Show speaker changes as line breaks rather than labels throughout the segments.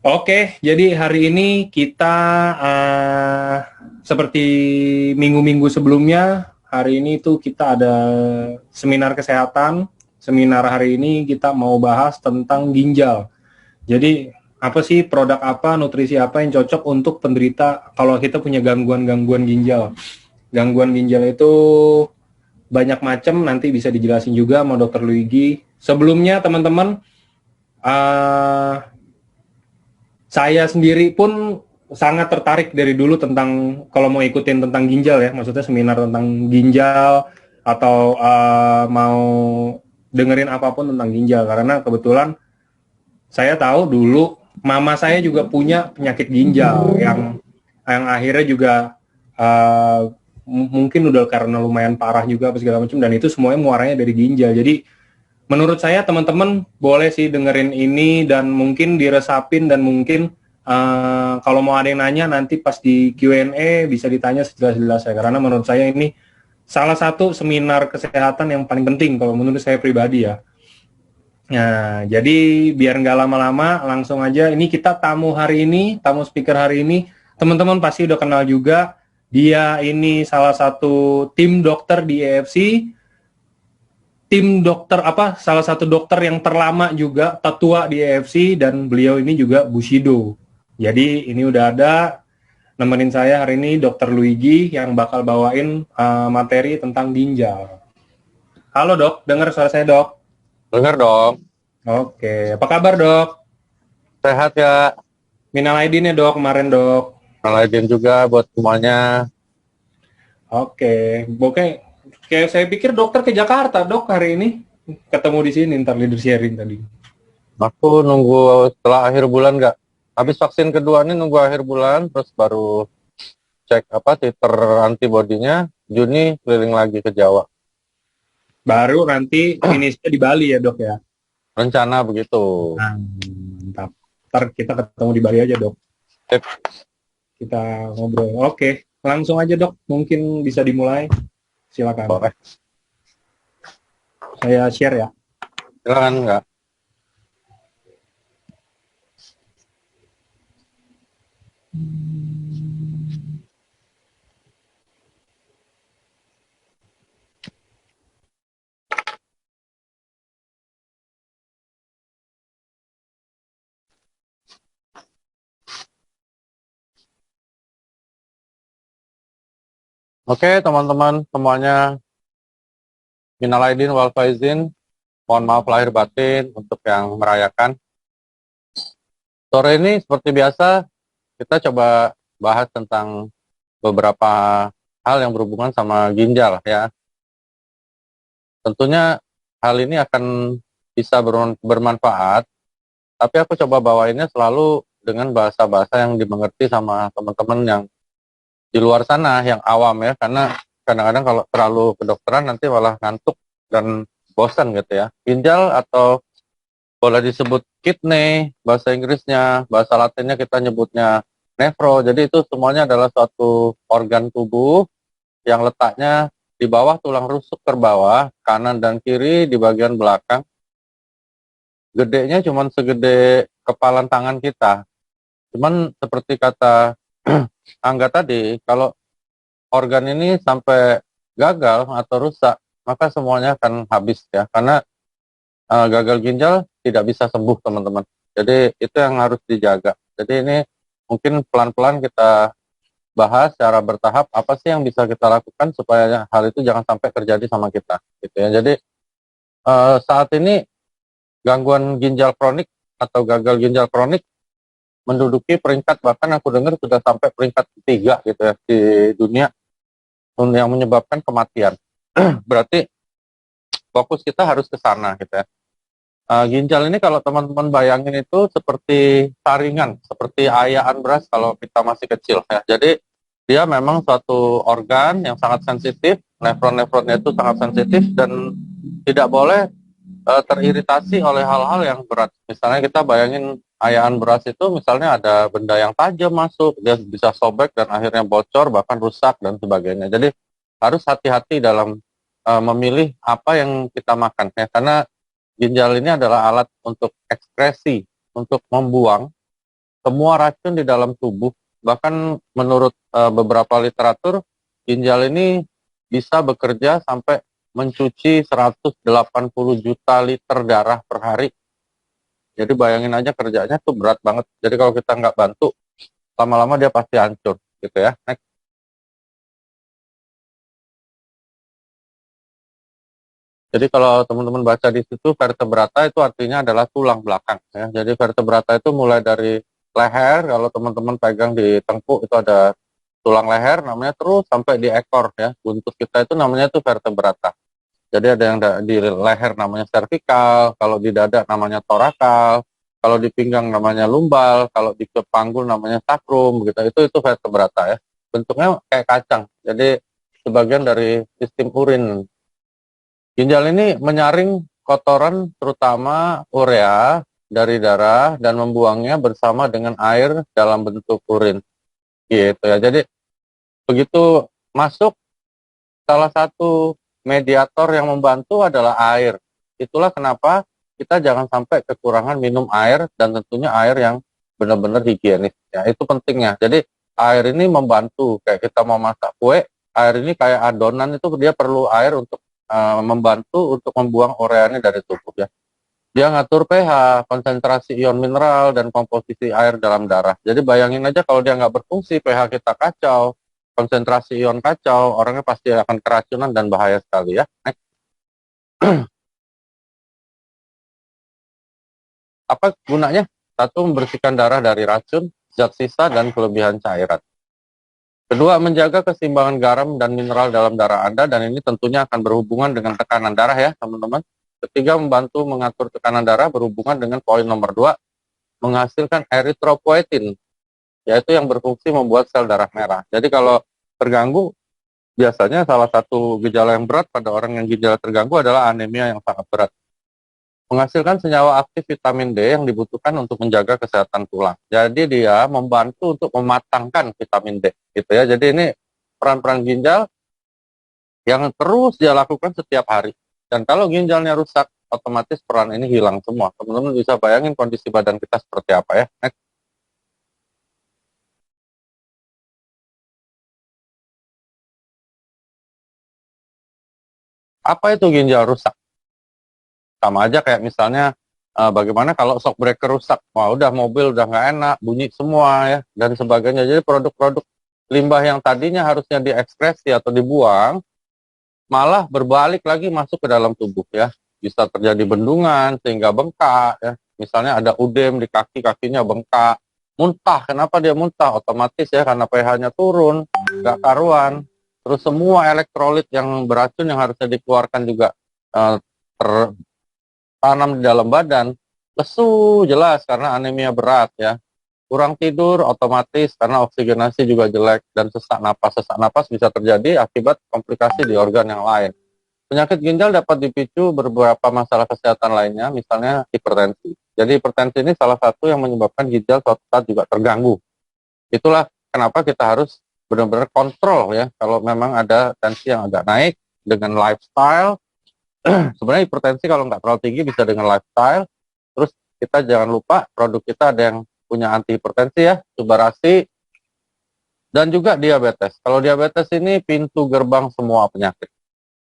Oke, jadi hari ini kita seperti minggu-minggu sebelumnya, hari ini tuh kita ada seminar kesehatan. Seminar hari ini kita mau bahas tentang ginjal. Jadi apa sih produk apa, nutrisi apa yang cocok untuk penderita kalau kita punya gangguan-gangguan ginjal. Gangguan ginjal itu banyak macam, nanti bisa dijelasin juga sama Dokter Luigi. Sebelumnya teman-teman, uh, saya sendiri pun sangat tertarik dari dulu tentang kalau mau ikutin tentang ginjal ya, maksudnya seminar tentang ginjal atau mau dengerin apapun tentang ginjal karena kebetulan saya tahu dulu mama saya juga punya penyakit ginjal yang akhirnya juga mungkin udah karena lumayan parah juga apa segala macam dan itu semuanya muaranya dari ginjal. Jadi menurut saya teman-teman boleh sih dengerin ini dan mungkin diresapin dan mungkin kalau mau ada yang nanya nanti pas di Q&A bisa ditanya sejelas-jelasnya karena menurut saya ini salah satu seminar kesehatan yang paling penting kalau menurut saya pribadi ya. Nah, jadi biar nggak lama-lama langsung aja ini kita tamu hari ini, tamu speaker hari ini teman-teman pasti udah kenal juga. Dia ini salah satu tim dokter di EFC, tim dokter apa salah satu dokter yang terlama juga tertua di AFC dan beliau ini juga Bushido. Jadi ini udah ada nemenin saya hari ini Dokter Luigi yang bakal bawain materi tentang ginjal. Halo dok, dengar suara saya dok?
Dengar dong,
Oke, apa kabar dok?
sehat ya.
Minal aidin ya dok kemarin dok.
Ngelain juga buat semuanya.
Oke, kayak saya pikir dokter ke Jakarta dok hari ini ketemu di sini ntar leader sharing tadi.
Aku nunggu setelah akhir bulan nggak. Habis vaksin kedua nih nunggu akhir bulan, terus baru cek apa titer antibodinya. Juni keliling lagi ke Jawa.
Baru nanti finishnya di Bali ya dok ya.
Rencana begitu.
Nah, mantap. Ntar kita ketemu di Bali aja, Dok.
Sip,
Kita ngobrol. Oke, langsung aja, Dok. Mungkin bisa dimulai. Silakan.
boleh.
Saya share ya.
Silakan nggak. Oke teman-teman semuanya, minal aidin wal faizin. Mohon maaf lahir batin untuk yang merayakan. Sore ini seperti biasa kita coba bahas tentang beberapa hal yang berhubungan sama ginjal ya. Tentunya hal ini akan bisa bermanfaat, tapi aku coba bawainnya selalu dengan bahasa-bahasa yang dimengerti sama teman-teman yang di luar sana, yang awam ya, karena kadang-kadang kalau terlalu kedokteran nanti malah ngantuk dan bosan gitu ya. Ginjal atau boleh disebut kidney, bahasa Inggrisnya, bahasa Latinnya kita nyebutnya nefro, jadi itu semuanya adalah suatu organ tubuh yang letaknya di bawah tulang rusuk terbawah, kanan dan kiri di bagian belakang. Gedenya cuma segede kepalan tangan kita. Cuman seperti kata Angga tadi, kalau organ ini sampai gagal atau rusak, maka semuanya akan habis ya. Karena gagal ginjal tidak bisa sembuh teman-teman. Jadi itu yang harus dijaga. Jadi ini mungkin pelan-pelan kita bahas secara bertahap apa sih yang bisa kita lakukan supaya hal itu jangan sampai terjadi sama kita gitu ya. Jadi saat ini gangguan ginjal kronik atau gagal ginjal kronik menduduki peringkat, bahkan aku dengar sudah sampai peringkat ketiga gitu ya di dunia yang menyebabkan kematian. Berarti fokus kita harus ke sana gitu ya. Ginjal ini kalau teman-teman bayangin itu seperti saringan, seperti ayaan beras kalau kita masih kecil ya. Jadi dia memang suatu organ yang sangat sensitif, nefron-nefronnya itu sangat sensitif dan tidak boleh teriritasi oleh hal-hal yang berat. Misalnya kita bayangin ayaan beras itu misalnya ada benda yang tajam masuk, dia bisa sobek dan akhirnya bocor, bahkan rusak dan sebagainya. Jadi harus hati-hati dalam memilih apa yang kita makan ya, karena ginjal ini adalah alat untuk ekskresi, untuk membuang semua racun di dalam tubuh. Bahkan menurut beberapa literatur, ginjal ini bisa bekerja sampai mencuci 180 juta liter darah per hari. Jadi bayangin aja kerjanya tuh berat banget. Jadi kalau kita nggak bantu, lama-lama dia pasti hancur gitu ya. Next. Jadi kalau teman-teman baca di situ, vertebrata itu artinya adalah tulang belakang ya. Jadi vertebrata itu mulai dari leher, kalau teman-teman pegang di tengkuk itu ada tulang leher namanya, terus sampai di ekor ya. Buntut kita itu namanya tuh vertebrata. Jadi ada yang di leher namanya cervical, kalau di dada namanya torakal, kalau di pinggang namanya lumbal, kalau di kepanggul namanya sacrum gitu. Itu vertebrata ya. Bentuknya kayak kacang. Jadi sebagian dari sistem urin. Ginjal ini menyaring kotoran terutama urea dari darah dan membuangnya bersama dengan air dalam bentuk urin. Gitu ya. Jadi begitu masuk, salah satu mediator yang membantu adalah air. Itulah kenapa kita jangan sampai kekurangan minum air, dan tentunya air yang benar-benar higienis. Ya, itu pentingnya. Jadi air ini membantu. Kayak kita mau masak kue, air ini kayak adonan, itu dia perlu air untuk membantu untuk membuang ureanya dari tubuh ya. Dia ngatur pH, konsentrasi ion mineral, dan komposisi air dalam darah. Jadi bayangin aja kalau dia nggak berfungsi, pH kita kacau, konsentrasi ion kacau, orangnya pasti akan keracunan dan bahaya sekali ya. Next. Apa gunanya? Satu, membersihkan darah dari racun, zat sisa, dan kelebihan cairan. Kedua, menjaga keseimbangan garam dan mineral dalam darah Anda, dan ini tentunya akan berhubungan dengan tekanan darah ya, teman-teman. Ketiga, membantu mengatur tekanan darah berhubungan dengan poin nomor 2, menghasilkan eritropoietin, yaitu yang berfungsi membuat sel darah merah. Jadi kalau terganggu, biasanya salah satu gejala yang berat pada orang yang ginjal terganggu adalah anemia yang sangat berat. Menghasilkan senyawa aktif vitamin D yang dibutuhkan untuk menjaga kesehatan tulang. Jadi dia membantu untuk mematangkan vitamin D, gitu ya. Jadi ini peran-peran ginjal yang terus dia lakukan setiap hari. Dan kalau ginjalnya rusak, otomatis peran ini hilang semua. Teman-teman bisa bayangin kondisi badan kita seperti apa ya. Next. Apa itu ginjal rusak? Sama aja kayak misalnya bagaimana kalau shock breaker rusak, wah udah mobil udah nggak enak, bunyi semua ya, dan sebagainya. Jadi produk-produk limbah yang tadinya harusnya diekskresi atau dibuang, malah berbalik lagi masuk ke dalam tubuh ya. Bisa terjadi bendungan sehingga bengkak ya. Misalnya ada udem di kaki, kakinya bengkak. Muntah, kenapa dia muntah? Otomatis ya karena pH-nya turun, nggak karuan. Terus semua elektrolit yang beracun yang harusnya dikeluarkan juga tanam di dalam badan, lesu jelas karena anemia berat ya. Kurang tidur otomatis karena oksigenasi juga jelek, dan sesak napas. Sesak napas bisa terjadi akibat komplikasi di organ yang lain. Penyakit ginjal dapat dipicu beberapa masalah kesehatan lainnya, misalnya hipertensi. Jadi hipertensi ini salah satu yang menyebabkan ginjal suatu saat juga terganggu. Itulah kenapa kita harus benar-benar kontrol ya, kalau memang ada tensi yang agak naik dengan lifestyle. Sebenarnya hipertensi kalau nggak terlalu tinggi bisa dengan lifestyle. Terus kita jangan lupa produk kita ada yang punya anti hipertensi ya, Subarasi, dan juga diabetes. Kalau diabetes ini pintu gerbang semua penyakit.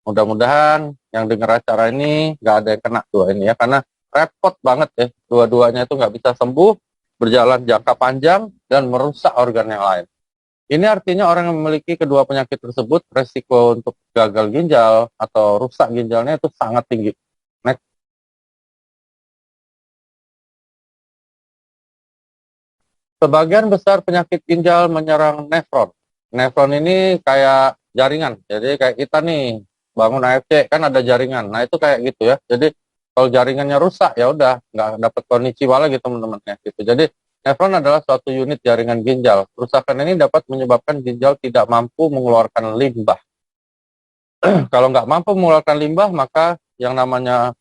Mudah-mudahan yang dengar acara ini nggak ada yang kena dua ini ya, karena repot banget ya, dua-duanya itu nggak bisa sembuh, berjalan jangka panjang, dan merusak organ yang lain. Ini artinya orang yang memiliki kedua penyakit tersebut, resiko untuk gagal ginjal atau rusak ginjalnya itu sangat tinggi. Next. Sebagian besar penyakit ginjal menyerang nefron. Nefron ini kayak jaringan. Jadi kayak kita nih bangun AFC kan ada jaringan. Nah itu kayak gitu ya. Jadi kalau jaringannya rusak ya udah nggak dapat konnichiwa lagi teman-teman ya gitu. Jadi nefron adalah suatu unit jaringan ginjal. Kerusakan ini dapat menyebabkan ginjal tidak mampu mengeluarkan limbah. Kalau nggak mampu mengeluarkan limbah, maka yang namanya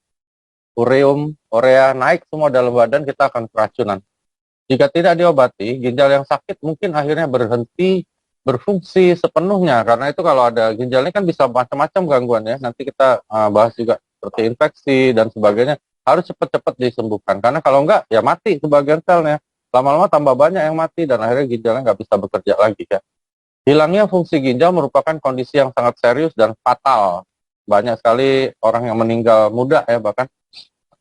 urea naik semua dalam badan, kita akan keracunan. Jika tidak diobati, ginjal yang sakit mungkin akhirnya berhenti berfungsi sepenuhnya. Karena itu kalau ada ginjal ini kan bisa macam-macam gangguan ya. Nanti kita bahas juga seperti infeksi dan sebagainya. Harus cepat-cepat disembuhkan. Karena kalau enggak, ya mati sebagian selnya. lama-lama tambah banyak yang mati dan akhirnya ginjalnya nggak bisa bekerja lagi ya. Hilangnya fungsi ginjal merupakan kondisi yang sangat serius dan fatal. Banyak sekali orang yang meninggal muda ya bahkan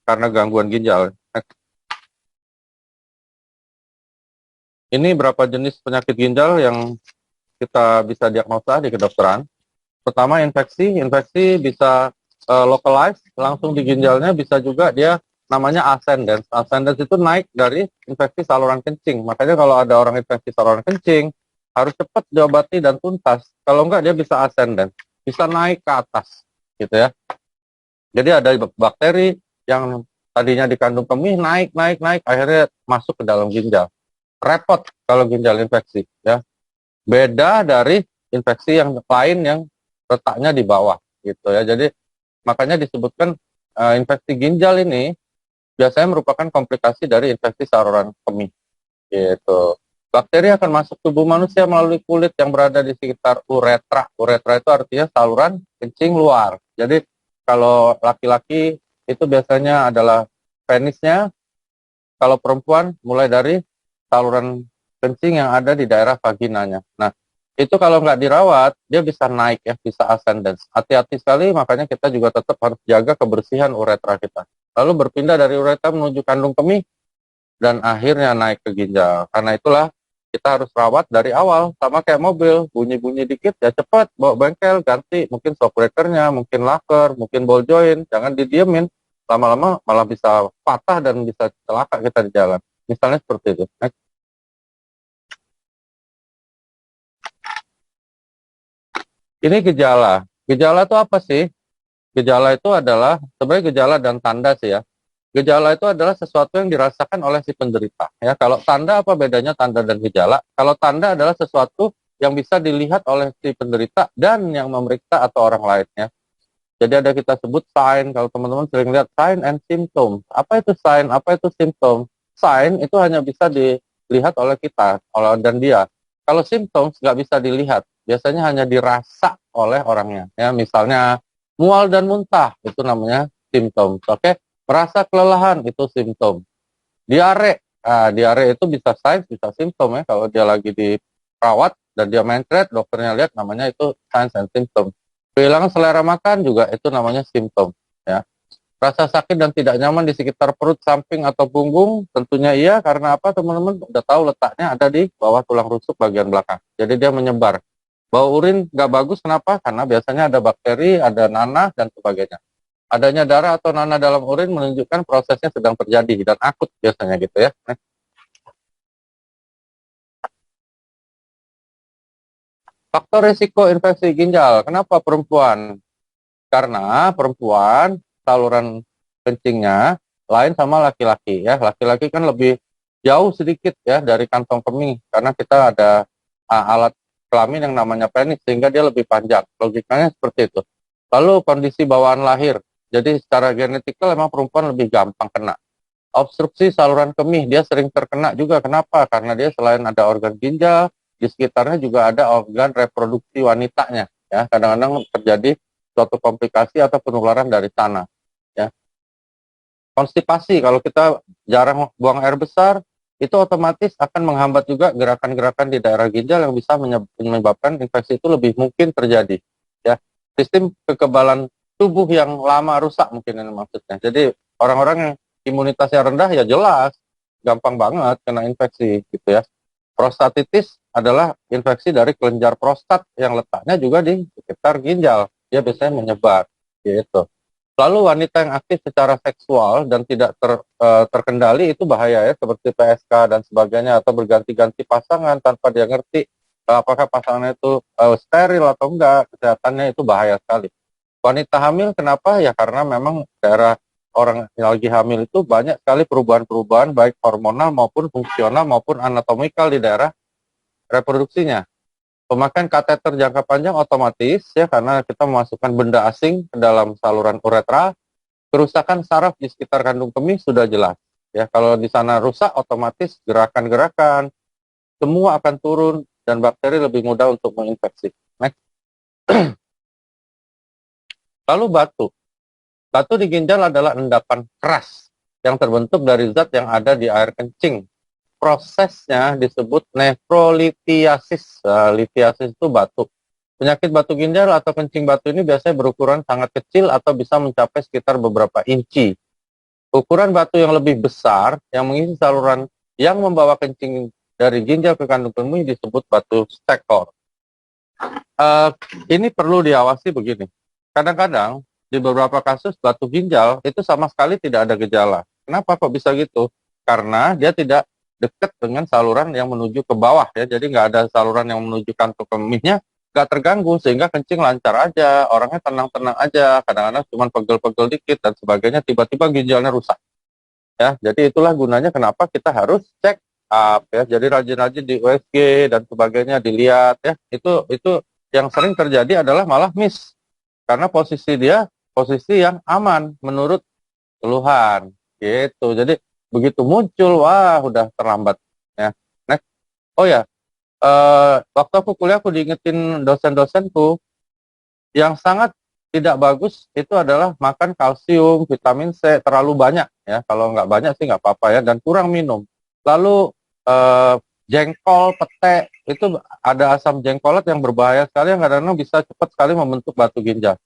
karena gangguan ginjal. Ini berapa jenis penyakit ginjal yang kita bisa diagnosa di kedokteran. Pertama infeksi bisa localized langsung di ginjalnya, bisa juga dia namanya ascendens. Ascendens itu naik dari infeksi saluran kencing. Makanya kalau ada orang infeksi saluran kencing harus cepat diobati dan tuntas. Kalau enggak dia bisa ascendens, bisa naik ke atas gitu ya. Jadi ada bakteri yang tadinya dikandung kemih naik akhirnya masuk ke dalam ginjal. Repot kalau ginjal infeksi ya. Beda dari infeksi yang lain yang letaknya di bawah gitu ya. Jadi makanya disebutkan infeksi ginjal ini biasanya merupakan komplikasi dari infeksi saluran kemih gitu. Bakteri akan masuk tubuh manusia melalui kulit yang berada di sekitar uretra. Uretra itu artinya saluran kencing luar. Jadi kalau laki-laki itu biasanya adalah penisnya, kalau perempuan mulai dari saluran kencing yang ada di daerah vaginanya. Nah, itu kalau nggak dirawat, dia bisa naik ya, bisa ascendance. Hati-hati sekali, makanya kita juga tetap harus jaga kebersihan uretra kita. Lalu berpindah dari uretra menuju kandung kemih, dan akhirnya naik ke ginjal. Karena itulah kita harus rawat dari awal, sama kayak mobil, bunyi-bunyi dikit ya cepat bawa bengkel, ganti mungkin shock breakernya, mungkin laker, mungkin ball joint, jangan didiemin, lama-lama malah bisa patah dan bisa celaka kita di jalan. Misalnya seperti itu. Ini gejala. Gejala itu apa sih? Gejala itu adalah sebenarnya gejala dan tanda sih ya. Gejala itu adalah sesuatu yang dirasakan oleh si penderita. Ya, kalau tanda apa bedanya tanda dan gejala? Kalau tanda adalah sesuatu yang bisa dilihat oleh si penderita dan yang memeriksa atau orang lainnya. Jadi ada kita sebut sign. Kalau teman-teman sering lihat sign and symptom. Apa itu sign? Apa itu symptom? Sign itu hanya bisa dilihat oleh kita, oleh dan dia. Kalau symptoms nggak bisa dilihat, biasanya hanya dirasa oleh orangnya. Ya, misalnya mual dan muntah itu namanya symptom. Oke, merasa kelelahan itu simptom. Diare, diare itu bisa signs, bisa simptom ya. Kalau dia lagi dirawat dan dia menstruate, dokternya lihat namanya itu signs and symptom. Kehilangan selera makan juga itu namanya simptom ya. Rasa sakit dan tidak nyaman di sekitar perut, samping atau punggung, tentunya iya, karena apa teman-teman udah tahu letaknya ada di bawah tulang rusuk bagian belakang. Jadi dia menyebar. Bau urin nggak bagus, kenapa? Karena biasanya ada bakteri, ada nanah, dan sebagainya. Adanya darah atau nanah dalam urin menunjukkan prosesnya sedang terjadi dan akut biasanya gitu ya. Faktor risiko infeksi ginjal. Kenapa perempuan? Karena perempuan saluran kencingnya lain sama laki-laki ya. Laki-laki kan lebih jauh sedikit ya dari kantong kemih karena kita ada alat kelamin yang namanya penis sehingga dia lebih panjang. Logikanya seperti itu. Lalu kondisi bawaan lahir. Jadi secara genetikal memang perempuan lebih gampang kena. Obstruksi saluran kemih, dia sering terkena juga. Kenapa? Karena dia selain ada organ ginjal, di sekitarnya juga ada organ reproduksi wanitanya. Ya, kadang-kadang terjadi suatu komplikasi atau penularan dari sana. Ya. Konstipasi, kalau kita jarang buang air besar, itu otomatis akan menghambat juga gerakan-gerakan di daerah ginjal yang bisa menyebabkan infeksi itu lebih mungkin terjadi. Ya, sistem kekebalan tubuh yang lama rusak mungkin ini maksudnya. Jadi orang-orang yang imunitasnya rendah ya jelas gampang banget kena infeksi gitu ya. Prostatitis adalah infeksi dari kelenjar prostat yang letaknya juga di sekitar ginjal. Dia biasanya menyebar gitu. Lalu wanita yang aktif secara seksual dan tidak terkendali itu bahaya ya, seperti PSK dan sebagainya, atau berganti-ganti pasangan tanpa dia ngerti apakah pasangannya itu steril atau enggak, kesehatannya itu bahaya sekali. Wanita hamil kenapa? Ya karena memang daerah orang yang lagi hamil itu banyak sekali perubahan-perubahan baik hormonal maupun fungsional maupun anatomikal di daerah reproduksinya. Pemakaian kateter jangka panjang otomatis ya karena kita memasukkan benda asing ke dalam saluran uretra. Kerusakan saraf di sekitar kandung kemih sudah jelas. Ya, kalau di sana rusak otomatis gerakan-gerakan semua akan turun dan bakteri lebih mudah untuk menginfeksi. Next. Lalu batu. Batu di ginjal adalah endapan keras yang terbentuk dari zat yang ada di air kencing. prosesnya disebut nefrolithiasis. Lithiasis itu batu. Penyakit batu ginjal atau kencing batu ini biasanya berukuran sangat kecil atau bisa mencapai sekitar beberapa inci. Ukuran batu yang lebih besar yang mengisi saluran yang membawa kencing dari ginjal ke kandung kemih disebut batu Steckhorst. Ini perlu diawasi begini. Kadang-kadang di beberapa kasus batu ginjal itu sama sekali tidak ada gejala. Kenapa kok bisa gitu? Karena dia tidak dekat dengan saluran yang menuju ke bawah ya. Jadi nggak ada saluran yang menuju kantong kemihnya, nggak terganggu sehingga kencing lancar aja, orangnya tenang-tenang aja. Kadang-kadang cuma pegel-pegel dikit dan sebagainya, tiba-tiba ginjalnya rusak. Ya, jadi itulah gunanya kenapa kita harus cek up ya. Jadi rajin-rajin di USG dan sebagainya dilihat ya. Itu yang sering terjadi adalah malah miss karena posisi dia posisi yang aman menurut keluhan gitu. Jadi begitu muncul wah udah terlambat ya. Next. Oh ya, waktu aku kuliah aku diingetin dosen-dosenku yang sangat tidak bagus itu adalah makan kalsium, vitamin C terlalu banyak ya. Kalau nggak banyak sih nggak apa-apa ya, dan kurang minum. Lalu jengkol, pete itu ada asam jengkolat yang berbahaya sekali yang kadang-kadang bisa cepat sekali membentuk batu ginjal.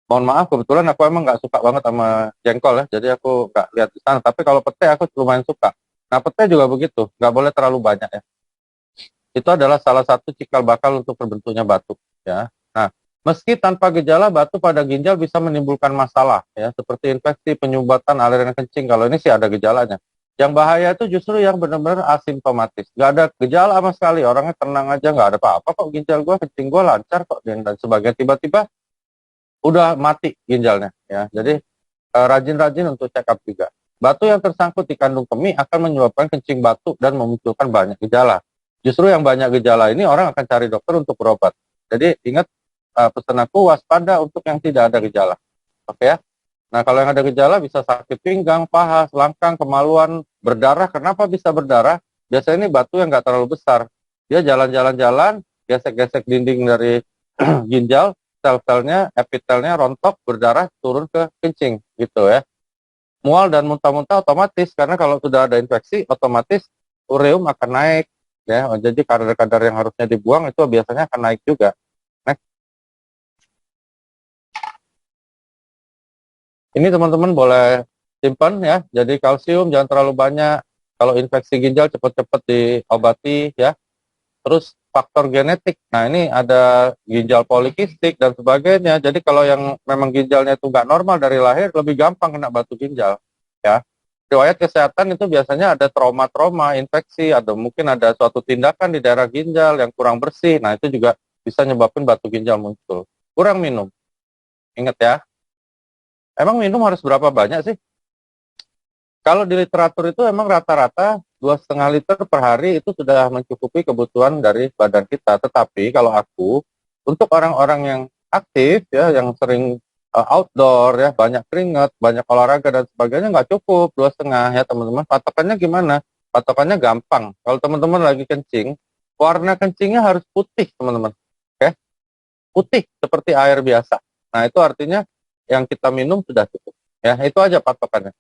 Mohon maaf kebetulan aku emang nggak suka banget sama jengkol ya, jadi aku nggak lihat di sana. Tapi kalau pete aku lumayan suka. Nah pete juga begitu, nggak boleh terlalu banyak ya. Itu adalah salah satu cikal bakal untuk terbentuknya batu ya. Nah, meski tanpa gejala batu pada ginjal bisa menimbulkan masalah ya, seperti infeksi, penyumbatan, aliran kencing. Kalau ini sih ada gejalanya. Yang bahaya itu justru yang benar-benar asimptomatis. Nggak ada gejala sama sekali, orangnya tenang aja, nggak ada apa-apa kok ginjal gue, kencing gue lancar kok, dan sebagainya. Tiba-tiba udah mati ginjalnya ya. Jadi rajin-rajin untuk check up juga. Batu yang tersangkut di kandung kemih akan menyebabkan kencing batu dan memunculkan banyak gejala. Justru yang banyak gejala ini orang akan cari dokter untuk berobat. Jadi ingat pesan aku waspada untuk yang tidak ada gejala. Oke ya. Nah kalau yang ada gejala bisa sakit pinggang, paha, selangkang, kemaluan, berdarah. Kenapa bisa berdarah? Biasanya ini batu yang nggak terlalu besar. Dia jalan-jalan-jalan, gesek-gesek dinding dari ginjal, sel-selnya, epitelnya rontok, berdarah, turun ke kencing gitu ya. Mual dan muntah-muntah otomatis karena kalau sudah ada infeksi otomatis ureum akan naik ya. Jadi kadar-kadar yang harusnya dibuang itu biasanya akan naik juga. Next. Ini teman-teman boleh simpan ya. Jadi kalsium jangan terlalu banyak. Kalau infeksi ginjal cepat-cepat diobati ya. Terus faktor genetik. Nah ini ada ginjal polikistik dan sebagainya. Jadi kalau yang memang ginjalnya itu nggak normal dari lahir, lebih gampang kena batu ginjal. Ya. Riwayat kesehatan itu biasanya ada trauma-trauma, infeksi, atau mungkin ada suatu tindakan di daerah ginjal yang kurang bersih. Nah itu juga bisa nyebabin batu ginjal muncul. Kurang minum. Ingat ya. Emang minum harus berapa banyak sih? Kalau di literatur itu emang rata-rata 2,5 liter per hari itu sudah mencukupi kebutuhan dari badan kita. Tetapi kalau aku, untuk orang-orang yang aktif ya, yang sering outdoor ya, banyak keringat, banyak olahraga dan sebagainya, nggak cukup 2,5 ya teman-teman. Patokannya gimana? Patokannya gampang. Kalau teman-teman lagi kencing, warna kencingnya harus putih teman-teman. Oke? Putih seperti air biasa. Nah itu artinya yang kita minum sudah cukup. Ya itu aja patokannya.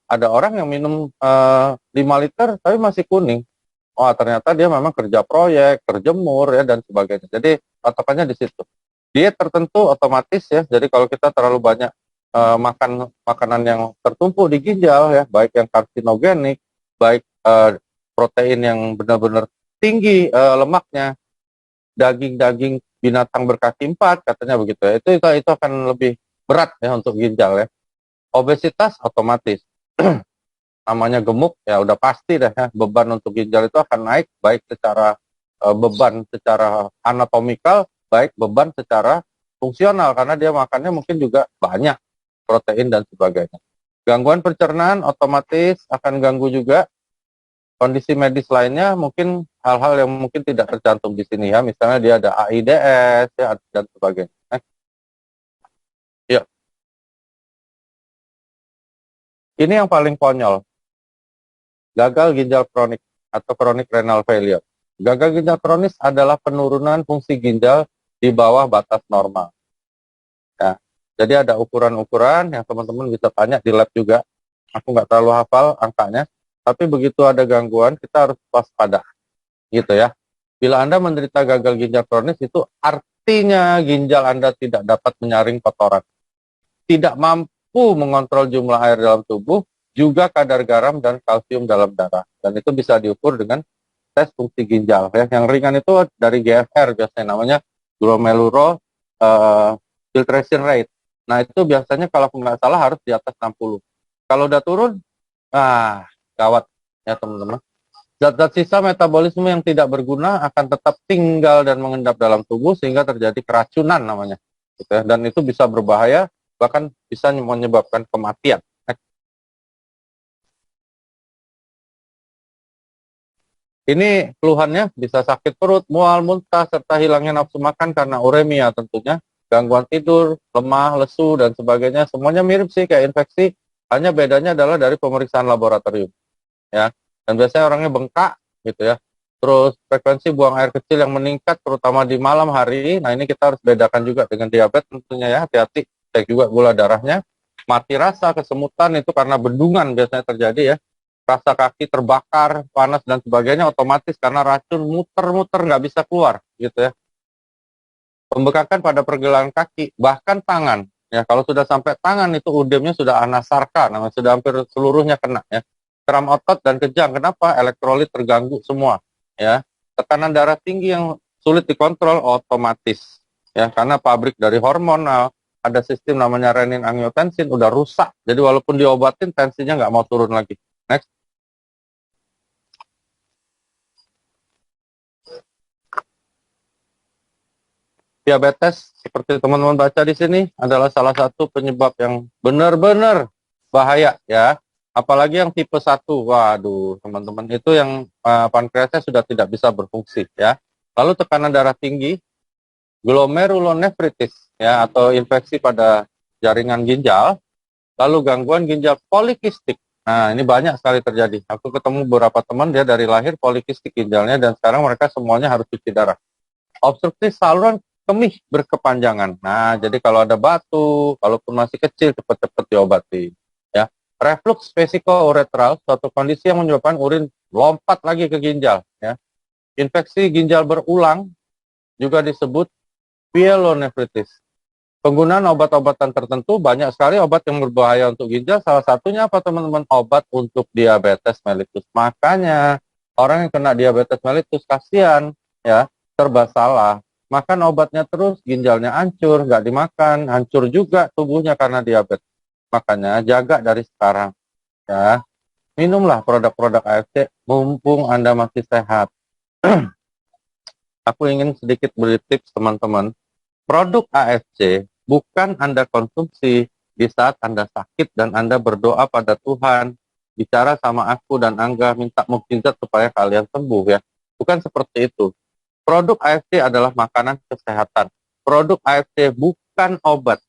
Ada orang yang minum 5 liter tapi masih kuning. Oh ternyata dia memang kerja proyek, kerjemur ya dan sebagainya. Jadi patokannya di situ. Diet tertentu otomatis ya. Jadi kalau kita terlalu banyak makan makanan yang tertumpuk di ginjal ya, baik yang karsinogenik, baik protein yang benar-benar tinggi lemaknya, daging-daging binatang berkaki 4 katanya begitu ya. Itu akan lebih berat ya untuk ginjal ya. Obesitas otomatis. Namanya gemuk ya udah pasti deh ya, beban untuk ginjal itu akan naik baik secara beban secara anatomikal, baik beban secara fungsional karena dia makannya mungkin juga banyak protein dan sebagainya. Gangguan pencernaan otomatis akan ganggu juga. Kondisi medis lainnya mungkin hal-hal yang mungkin tidak tercantum di sini ya, misalnya dia ada AIDS ya dan sebagainya. Ya. Ini yang paling konyol. Gagal ginjal kronik atau chronic renal failure. Gagal ginjal kronis adalah penurunan fungsi ginjal di bawah batas normal. Ya, jadi ada ukuran-ukuran yang teman-teman bisa tanya di lab juga. Aku nggak terlalu hafal angkanya. Tapi begitu ada gangguan, kita harus waspada, gitu ya. Bila Anda menderita gagal ginjal kronis, itu artinya ginjal Anda tidak dapat menyaring kotoran, tidak mampu mengontrol jumlah air dalam tubuh, juga kadar garam dan kalsium dalam darah. Dan itu bisa diukur dengan tes fungsi ginjal. Ya. Yang ringan itu dari GFR biasanya namanya glomerular filtration rate. Nah itu biasanya kalau nggak salah harus di atas 60. Kalau udah turun, gawat ya teman-teman. Zat-zat sisa metabolisme yang tidak berguna akan tetap tinggal dan mengendap dalam tubuh sehingga terjadi keracunan namanya. Gitu ya. Dan itu bisa berbahaya, bahkan bisa menyebabkan kematian. Ini keluhannya bisa sakit perut, mual, muntah, serta hilangnya nafsu makan karena uremia tentunya, gangguan tidur, lemah, lesu, dan sebagainya. Semuanya mirip sih kayak infeksi, hanya bedanya adalah dari pemeriksaan laboratorium. Ya. Dan biasanya orangnya bengkak gitu ya. Terus frekuensi buang air kecil yang meningkat terutama di malam hari. Nah ini kita harus bedakan juga dengan diabetes tentunya ya. Hati-hati, cek juga gula darahnya. Mati rasa, kesemutan itu karena bendungan biasanya terjadi ya. Rasa kaki terbakar, panas dan sebagainya otomatis karena racun muter-muter nggak bisa keluar gitu ya. Pembekakan pada pergelangan kaki, bahkan tangan. Ya, kalau sudah sampai tangan itu udemnya sudah anasarka, namanya sudah hampir seluruhnya kena ya. Kram otot dan kejang. Kenapa? Elektrolit terganggu semua. Ya, tekanan darah tinggi yang sulit dikontrol otomatis. Ya, karena pabrik dari hormonal ada sistem namanya renin angiotensin udah rusak. Jadi walaupun diobatin tensinya nggak mau turun lagi. Next. Diabetes seperti teman-teman baca di sini adalah salah satu penyebab yang benar-benar bahaya ya. Apalagi yang tipe 1, waduh teman-teman itu yang pankreasnya sudah tidak bisa berfungsi ya. Lalu tekanan darah tinggi, glomerulonefritis ya atau infeksi pada jaringan ginjal, lalu gangguan ginjal polikistik. Nah ini banyak sekali terjadi. Aku ketemu beberapa teman dia dari lahir polikistik ginjalnya dan sekarang mereka semuanya harus cuci darah. Obstruksi saluran kemih berkepanjangan. Nah, jadi kalau ada batu, kalaupun masih kecil, cepat-cepat diobati. Ya, reflux vesiko-uretral, suatu kondisi yang menyebabkan urin lompat lagi ke ginjal. Ya, infeksi ginjal berulang juga disebut pyelonefritis. Penggunaan obat-obatan tertentu banyak sekali obat yang berbahaya untuk ginjal. Salah satunya apa teman-teman? Obat untuk diabetes mellitus. Makanya orang yang kena diabetes mellitus kasihan, ya, serba salah. Makan obatnya terus, ginjalnya hancur, nggak dimakan, hancur juga tubuhnya karena diabetes. Makanya jaga dari sekarang, ya. Minumlah produk-produk AFC mumpung Anda masih sehat. Aku ingin sedikit beri tips teman-teman. Produk AFC bukan Anda konsumsi di saat Anda sakit dan Anda berdoa pada Tuhan, bicara sama aku dan Angga, minta mukjizat supaya kalian sembuh ya. Bukan seperti itu. Produk AFC adalah makanan kesehatan. Produk AFC bukan obat.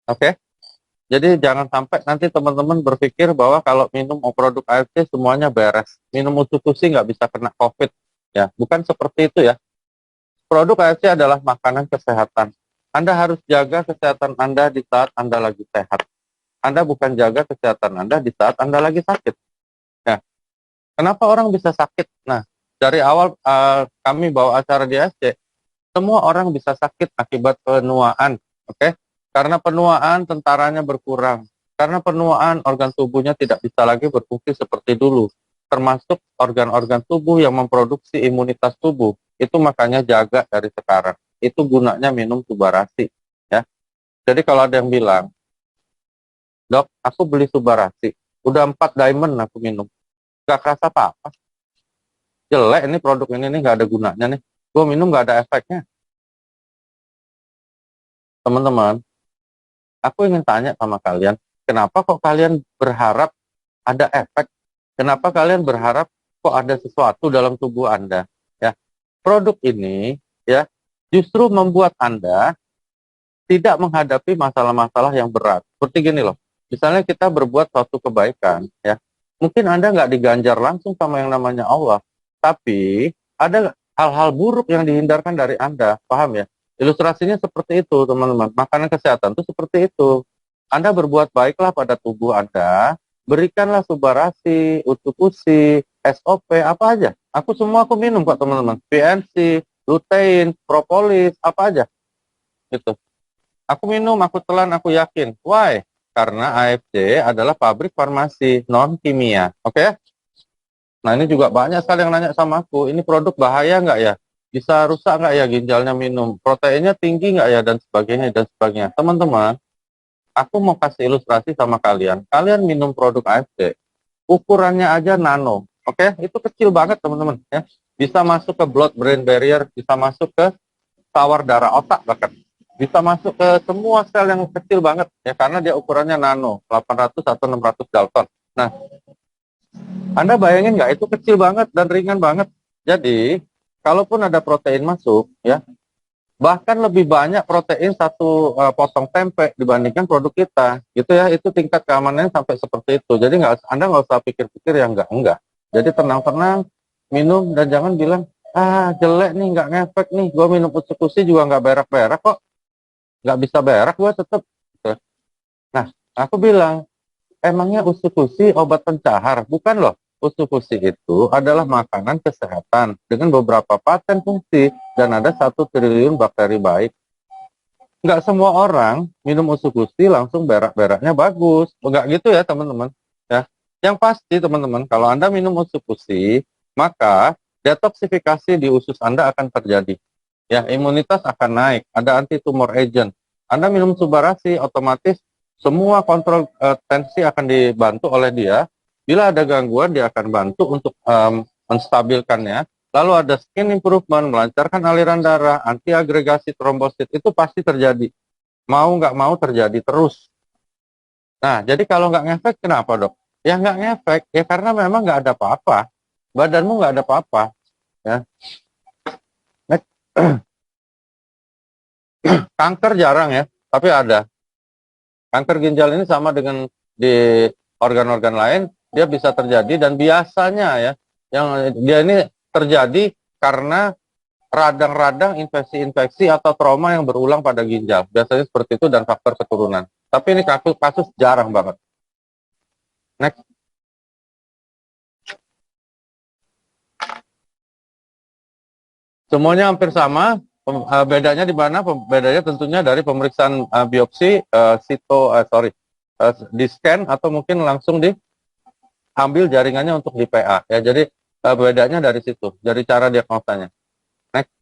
Oke? Jadi jangan sampai nanti teman-teman berpikir bahwa kalau minum produk AFC semuanya beres. Minum susu nggak bisa kena COVID. Ya, bukan seperti itu ya. Produk AFC adalah makanan kesehatan. Anda harus jaga kesehatan Anda di saat Anda lagi sehat. Anda bukan jaga kesehatan Anda di saat Anda lagi sakit. Ya. Kenapa orang bisa sakit? Nah, dari awal kami bawa acara di AFC, semua orang bisa sakit akibat penuaan, oke? Karena penuaan tentaranya berkurang, karena penuaan organ tubuhnya tidak bisa lagi berfungsi seperti dulu, termasuk organ-organ tubuh yang memproduksi imunitas tubuh. Itu makanya jaga dari sekarang. Itu gunanya minum Subarasi, ya. Jadi kalau ada yang bilang, dok, aku beli Subarasi, udah 4 diamond aku minum, gak kerasa apa-apa. Jelek ini produk ini nih, nggak ada gunanya nih. Gue minum nggak ada efeknya. Teman-teman, aku ingin tanya sama kalian, kenapa kok kalian berharap ada efek? Kenapa kalian berharap kok ada sesuatu dalam tubuh Anda? Ya, produk ini ya justru membuat Anda tidak menghadapi masalah-masalah yang berat. Seperti gini loh, misalnya kita berbuat suatu kebaikan, ya, mungkin Anda nggak diganjar langsung sama yang namanya Allah, tapi ada hal-hal buruk yang dihindarkan dari Anda, paham ya? Ilustrasinya seperti itu, teman-teman. Makanan kesehatan itu seperti itu. Anda berbuat baiklah pada tubuh Anda, berikanlah Subarasi, Utukusi, SOP, apa aja. Aku minum kok teman-teman. PNC, lutein, propolis, apa aja. Gitu. Aku minum, aku telan, aku yakin. Why? Karena AFC adalah pabrik farmasi non kimia. Oke? Nah ini juga banyak sekali yang nanya sama aku, ini produk bahaya nggak ya? Bisa rusak nggak ya ginjalnya minum? Proteinnya tinggi nggak ya? Dan sebagainya, dan sebagainya. Teman-teman, aku mau kasih ilustrasi sama kalian. Kalian minum produk AFC, ukurannya aja nano. Oke? Itu kecil banget teman-teman. Ya. Bisa masuk ke blood-brain barrier, bisa masuk ke tawar darah otak bahkan. Bisa masuk ke semua sel yang kecil banget. Ya, karena dia ukurannya nano, 800 atau 600 Dalton. Nah, Anda bayangin nggak, itu kecil banget dan ringan banget. Jadi, kalaupun ada protein masuk, ya, bahkan lebih banyak protein satu potong tempe dibandingkan produk kita, gitu ya. Itu tingkat keamanannya sampai seperti itu. Jadi Anda nggak usah pikir-pikir yang enggak. Jadi tenang-tenang minum dan jangan bilang, jelek nih, nggak ngefek nih. Gue minum Usukusi juga nggak berak-berak kok, nggak bisa berak gue tetap. Gitu. Nah, aku bilang, emangnya Usukusi obat pencahar? Bukan loh. Usukusi itu adalah makanan kesehatan dengan beberapa paten fungsi dan ada 1 triliun bakteri baik. Nggak semua orang minum Usukusi langsung berak-beraknya bagus. Nggak gitu ya teman-teman. Ya. Yang pasti teman-teman, kalau Anda minum Usukusi, maka detoksifikasi di usus Anda akan terjadi. Ya, imunitas akan naik, ada anti-tumor agent. Anda minum Subarasi, otomatis semua kontrol tensi akan dibantu oleh dia. Bila ada gangguan, dia akan bantu untuk menstabilkannya. Lalu ada skin improvement, melancarkan aliran darah, anti-agregasi trombosit, itu pasti terjadi. Mau nggak mau terjadi terus. Nah, jadi kalau nggak ngefek, kenapa dok? Ya nggak ngefek, ya karena memang nggak ada apa-apa. Badanmu nggak ada apa-apa. Ya. Kanker jarang ya, tapi ada. Kanker ginjal ini sama dengan di organ-organ lain, dia bisa terjadi dan biasanya ya, yang dia ini terjadi karena radang-radang infeksi-infeksi atau trauma yang berulang pada ginjal. Biasanya seperti itu dan faktor keturunan. Tapi ini kasus jarang banget. Next. Semuanya hampir sama. Bedanya di mana? Bedanya tentunya dari pemeriksaan biopsi, di scan atau mungkin langsung diambil jaringannya untuk di PA. Ya, jadi bedanya dari situ, dari cara diagnosanya. Next.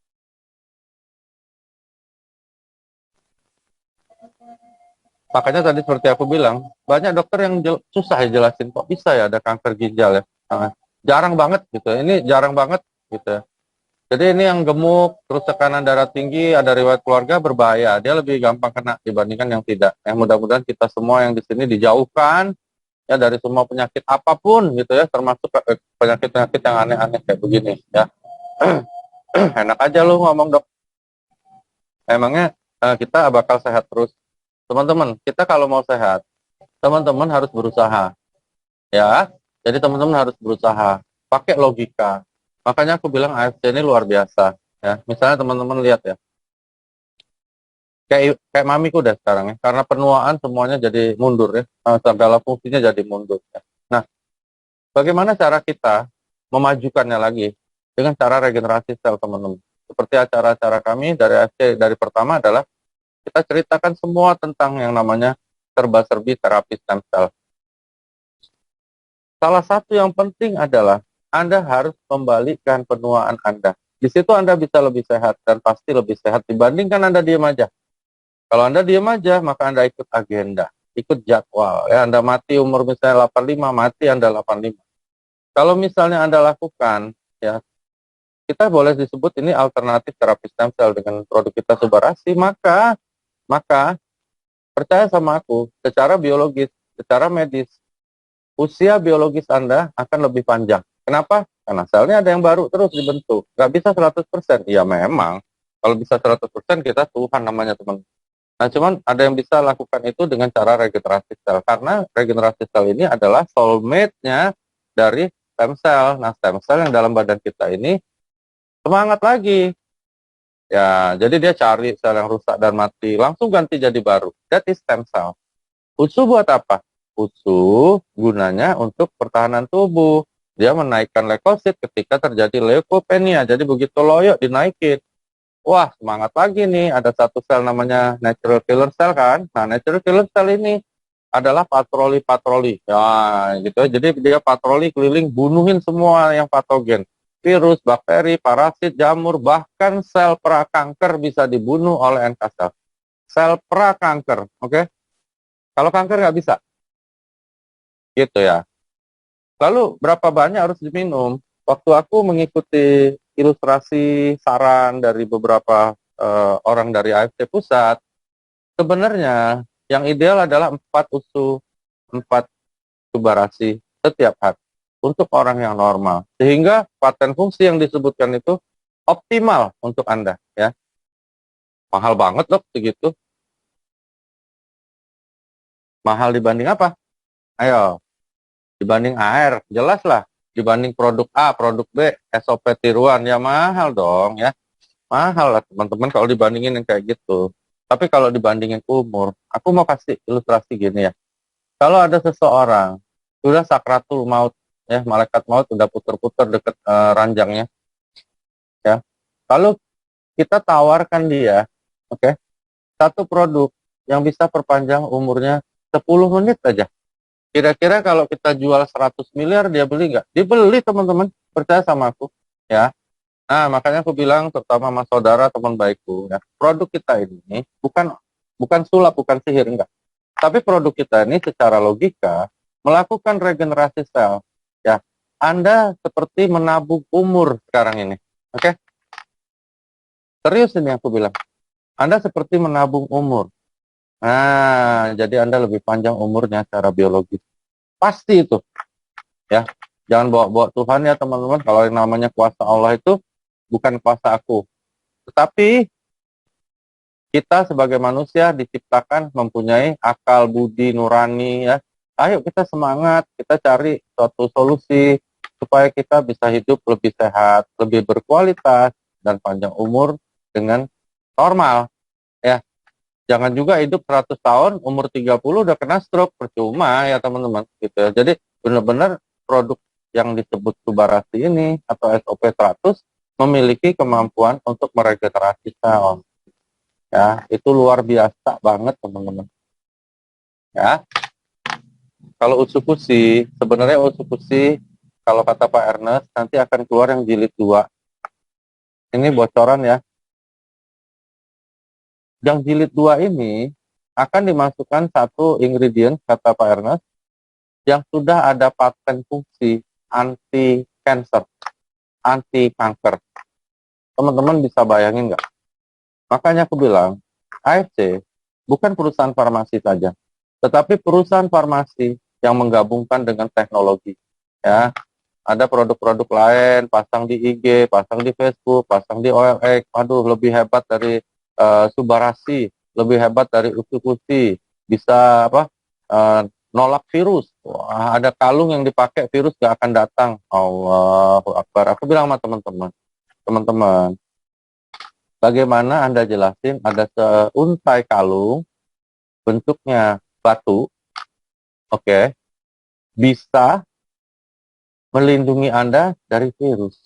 Makanya tadi seperti aku bilang, banyak dokter yang susah ya jelasin kok bisa ya ada kanker ginjal ya. Jarang banget gitu. Ini jarang banget gitu. Jadi ini yang gemuk, terus tekanan darah tinggi, ada riwayat keluarga berbahaya. Dia lebih gampang kena dibandingkan yang tidak. Yang mudah-mudahan kita semua yang di sini dijauhkan ya dari semua penyakit apapun gitu ya, termasuk penyakit-penyakit yang aneh-aneh kayak begini ya. Enak aja lu ngomong dok. Emangnya kita bakal sehat terus? Teman-teman, kita kalau mau sehat, teman-teman harus berusaha ya. Jadi teman-teman harus berusaha, pakai logika. Makanya aku bilang AFC ini luar biasa ya. Misalnya teman-teman lihat ya, kayak mamiku udah sekarang ya, karena penuaan semuanya jadi mundur ya, segala fungsinya jadi mundur ya. Nah, bagaimana cara kita memajukannya lagi? Dengan cara regenerasi sel teman-teman. Seperti acara-acara kami dari AFC, dari pertama adalah kita ceritakan semua tentang yang namanya serba-serbi terapi stem cell. Salah satu yang penting adalah Anda harus membalikkan penuaan Anda. Di situ Anda bisa lebih sehat dan pasti lebih sehat dibandingkan Anda diam aja. Kalau Anda diam aja, maka Anda ikut agenda, ikut jadwal. Ya, Anda mati umur misalnya 85, mati Anda 85. Kalau misalnya Anda lakukan, ya kita boleh disebut ini alternatif terapi stem cell dengan produk kita Subarasi, maka percaya sama aku, secara biologis, secara medis, usia biologis Anda akan lebih panjang. Kenapa? Karena selnya ada yang baru terus dibentuk. Nggak bisa 100%. Ya memang, kalau bisa 100% kita Tuhan namanya teman. Nah cuman ada yang bisa lakukan itu dengan cara regenerasi sel. Karena regenerasi sel ini adalah soulmate-nya dari stem cell. Nah stem cell yang dalam badan kita ini semangat lagi. Ya, jadi dia cari sel yang rusak dan mati, langsung ganti jadi baru. That is stem cell. Usus buat apa? USU gunanya untuk pertahanan tubuh. Dia menaikkan leukosit ketika terjadi leukopenia. Jadi begitu loyo dinaikin. Wah, semangat lagi nih. Ada satu sel namanya natural killer cell kan. Nah, natural killer cell ini adalah patroli-patroli. Ya, gitu. Jadi dia patroli keliling bunuhin semua yang patogen. Virus, bakteri, parasit, jamur, bahkan sel prakanker bisa dibunuh oleh NK cell. Sel prakanker, oke? Kalau kanker nggak bisa. Gitu ya. Lalu berapa banyak harus diminum? Waktu aku mengikuti ilustrasi saran dari beberapa orang dari AFC Pusat, sebenarnya yang ideal adalah 4 USU, 4 subarasi setiap hari untuk orang yang normal. Sehingga paten fungsi yang disebutkan itu optimal untuk Anda. Ya. Mahal banget loh segitu. Mahal dibanding apa? Ayo, dibanding air, jelas lah. Dibanding produk A, produk B, SOP tiruan, ya mahal dong ya. Mahal lah teman-teman kalau dibandingin yang kayak gitu. Tapi kalau dibandingin umur, aku mau kasih ilustrasi gini ya. Kalau ada seseorang, sudah sakratul maut, ya malaikat maut sudah puter-puter deket ranjangnya, ya. Lalu kita tawarkan dia, oke, satu produk yang bisa perpanjang umurnya 10 menit aja. Kira-kira kalau kita jual 100 miliar, dia beli nggak? Dibeli teman-teman, percaya sama aku, ya. Nah, makanya aku bilang terutama sama saudara, teman baikku, ya, produk kita ini bukan sulap, bukan sihir, enggak. Tapi produk kita ini secara logika melakukan regenerasi sel. Ya, Anda seperti menabung umur sekarang ini. Oke? Serius ini aku bilang. Anda seperti menabung umur. Nah, jadi Anda lebih panjang umurnya secara biologis. Pasti itu. Ya, jangan bawa-bawa Tuhan ya teman-teman. Kalau yang namanya kuasa Allah itu bukan kuasa aku. Tetapi kita sebagai manusia diciptakan mempunyai akal, budi, nurani ya. Ayo kita semangat, kita cari suatu solusi supaya kita bisa hidup lebih sehat, lebih berkualitas dan panjang umur dengan normal ya. Jangan juga hidup 100 tahun, umur 30 udah kena stroke, percuma ya teman-teman gitu ya. Jadi benar-benar produk yang disebut subarasi ini atau SOP 100 memiliki kemampuan untuk meregenerasi sel. Ya, itu luar biasa banget teman-teman. Ya, kalau usukusi, sebenarnya usukusi kalau kata Pak Ernest nanti akan keluar yang jilid 2. Ini bocoran ya. Yang jilid 2 ini akan dimasukkan satu ingredient kata Pak Ernest yang sudah ada paten fungsi anti cancer, anti kanker. Teman-teman bisa bayangin nggak? Makanya aku bilang, AFC bukan perusahaan farmasi saja, tetapi perusahaan farmasi yang menggabungkan dengan teknologi. Ya, ada produk-produk lain, pasang di IG, pasang di Facebook, pasang di OLX. Aduh, lebih hebat dari Subarasi, lebih hebat dari Usukusi, bisa apa? Nolak virus. Wah, ada kalung yang dipakai virus gak akan datang. Allahu Akbar. Aku bilang sama teman-teman, teman-teman, bagaimana Anda jelasin ada seuntai kalung bentuknya batu, oke, bisa melindungi Anda dari virus.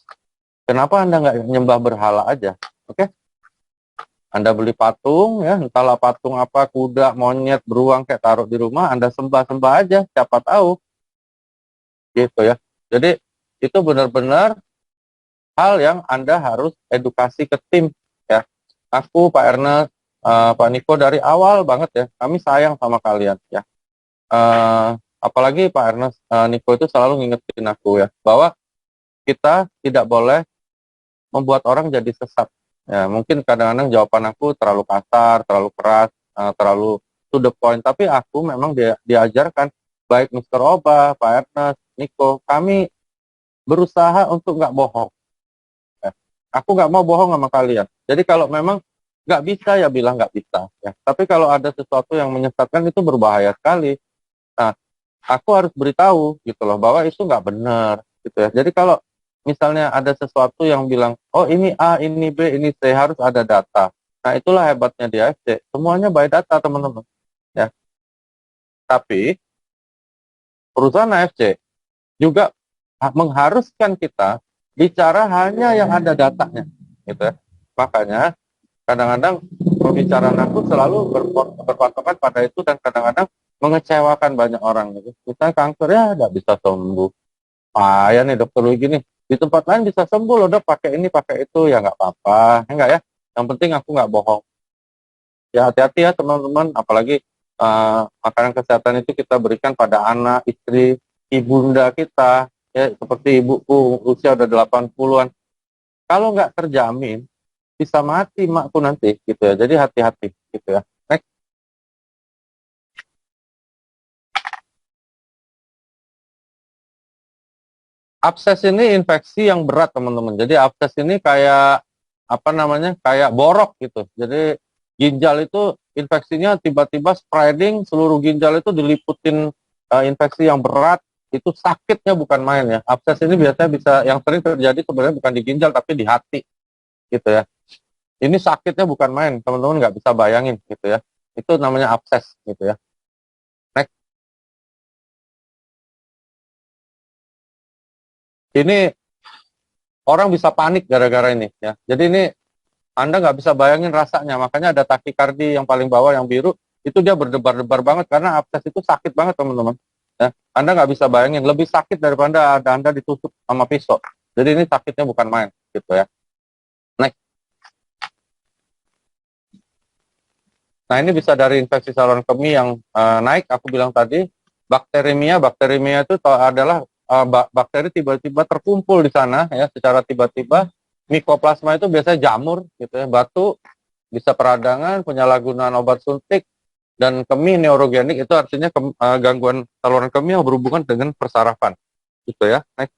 Kenapa Anda nggak nyembah berhala aja? Oke? Anda beli patung, ya, entahlah patung apa, kuda, monyet, beruang, kayak taruh di rumah, Anda sembah-sembah aja, siapa tahu. Gitu ya. Jadi, itu benar-benar hal yang Anda harus edukasi ke tim. Ya. Aku, Pak Ernest, Pak Niko dari awal banget ya, kami sayang sama kalian ya. Apalagi Pak Ernest, Niko itu selalu ngingetin aku ya, bahwa kita tidak boleh membuat orang jadi sesat. Ya, mungkin kadang-kadang jawaban aku terlalu kasar, terlalu keras, terlalu to the point. Tapi aku memang diajarkan, baik Mr. Oba, Pak Ernest, Niko, kami berusaha untuk nggak bohong. Ya. Aku nggak mau bohong sama kalian. Jadi kalau memang nggak bisa ya bilang nggak bisa. Ya. Tapi kalau ada sesuatu yang menyesatkan itu berbahaya sekali. Nah, aku harus beritahu gitu loh bahwa itu nggak benar gitu ya. Jadi kalau misalnya ada sesuatu yang bilang, oh ini A, ini B, ini C, harus ada data. Nah itulah hebatnya di AFC. Semuanya by data teman-teman. Ya. Tapi perusahaan AFC juga mengharuskan kita bicara hanya yang ada datanya, gitu ya. Makanya kadang-kadang pembicaraan aku selalu berpatokan pada itu dan kadang-kadang mengecewakan banyak orang gitu. Misalnya kanker ya nggak bisa sembuh. Ya nih dokter Luigi nih, di tempat lain bisa sembuh loh dok, pakai ini pakai itu, ya nggak apa-apa, enggak ya. Yang penting aku nggak bohong. Ya hati-hati ya teman-teman, apalagi makanan kesehatan itu kita berikan pada anak, istri, ibunda kita, ya seperti ibuku usia udah 80-an. Kalau nggak terjamin, bisa mati makku nanti gitu ya. Jadi hati-hati gitu ya. Next. Abses ini infeksi yang berat teman-teman. Jadi abses ini kayak apa namanya? Kayak borok gitu. Jadi ginjal itu infeksinya tiba-tiba spreading, seluruh ginjal itu diliputin infeksi yang berat. Itu sakitnya bukan main ya. Abses ini biasanya bisa, yang sering terjadi sebenarnya bukan di ginjal tapi di hati gitu ya. Ini sakitnya bukan main, teman-teman nggak bisa bayangin gitu ya. Itu namanya abses gitu ya. Next. Ini orang bisa panik gara-gara ini ya. Jadi ini Anda nggak bisa bayangin rasanya, makanya ada takikardi yang paling bawah yang biru, itu dia berdebar-debar banget karena abses itu sakit banget teman-teman. Ya. Anda nggak bisa bayangin, lebih sakit daripada Anda ditusuk sama pisau. Jadi ini sakitnya bukan main gitu ya. Next. Nah ini bisa dari infeksi saluran kemih yang naik, aku bilang tadi, bakteremia itu adalah bakteri tiba-tiba terkumpul di sana ya secara tiba-tiba. Mikoplasma itu biasanya jamur gitu ya, batu, bisa peradangan, penyalahgunaan obat suntik, dan kemih neurogenik itu artinya gangguan saluran kemih yang berhubungan dengan persarafan gitu ya. Next.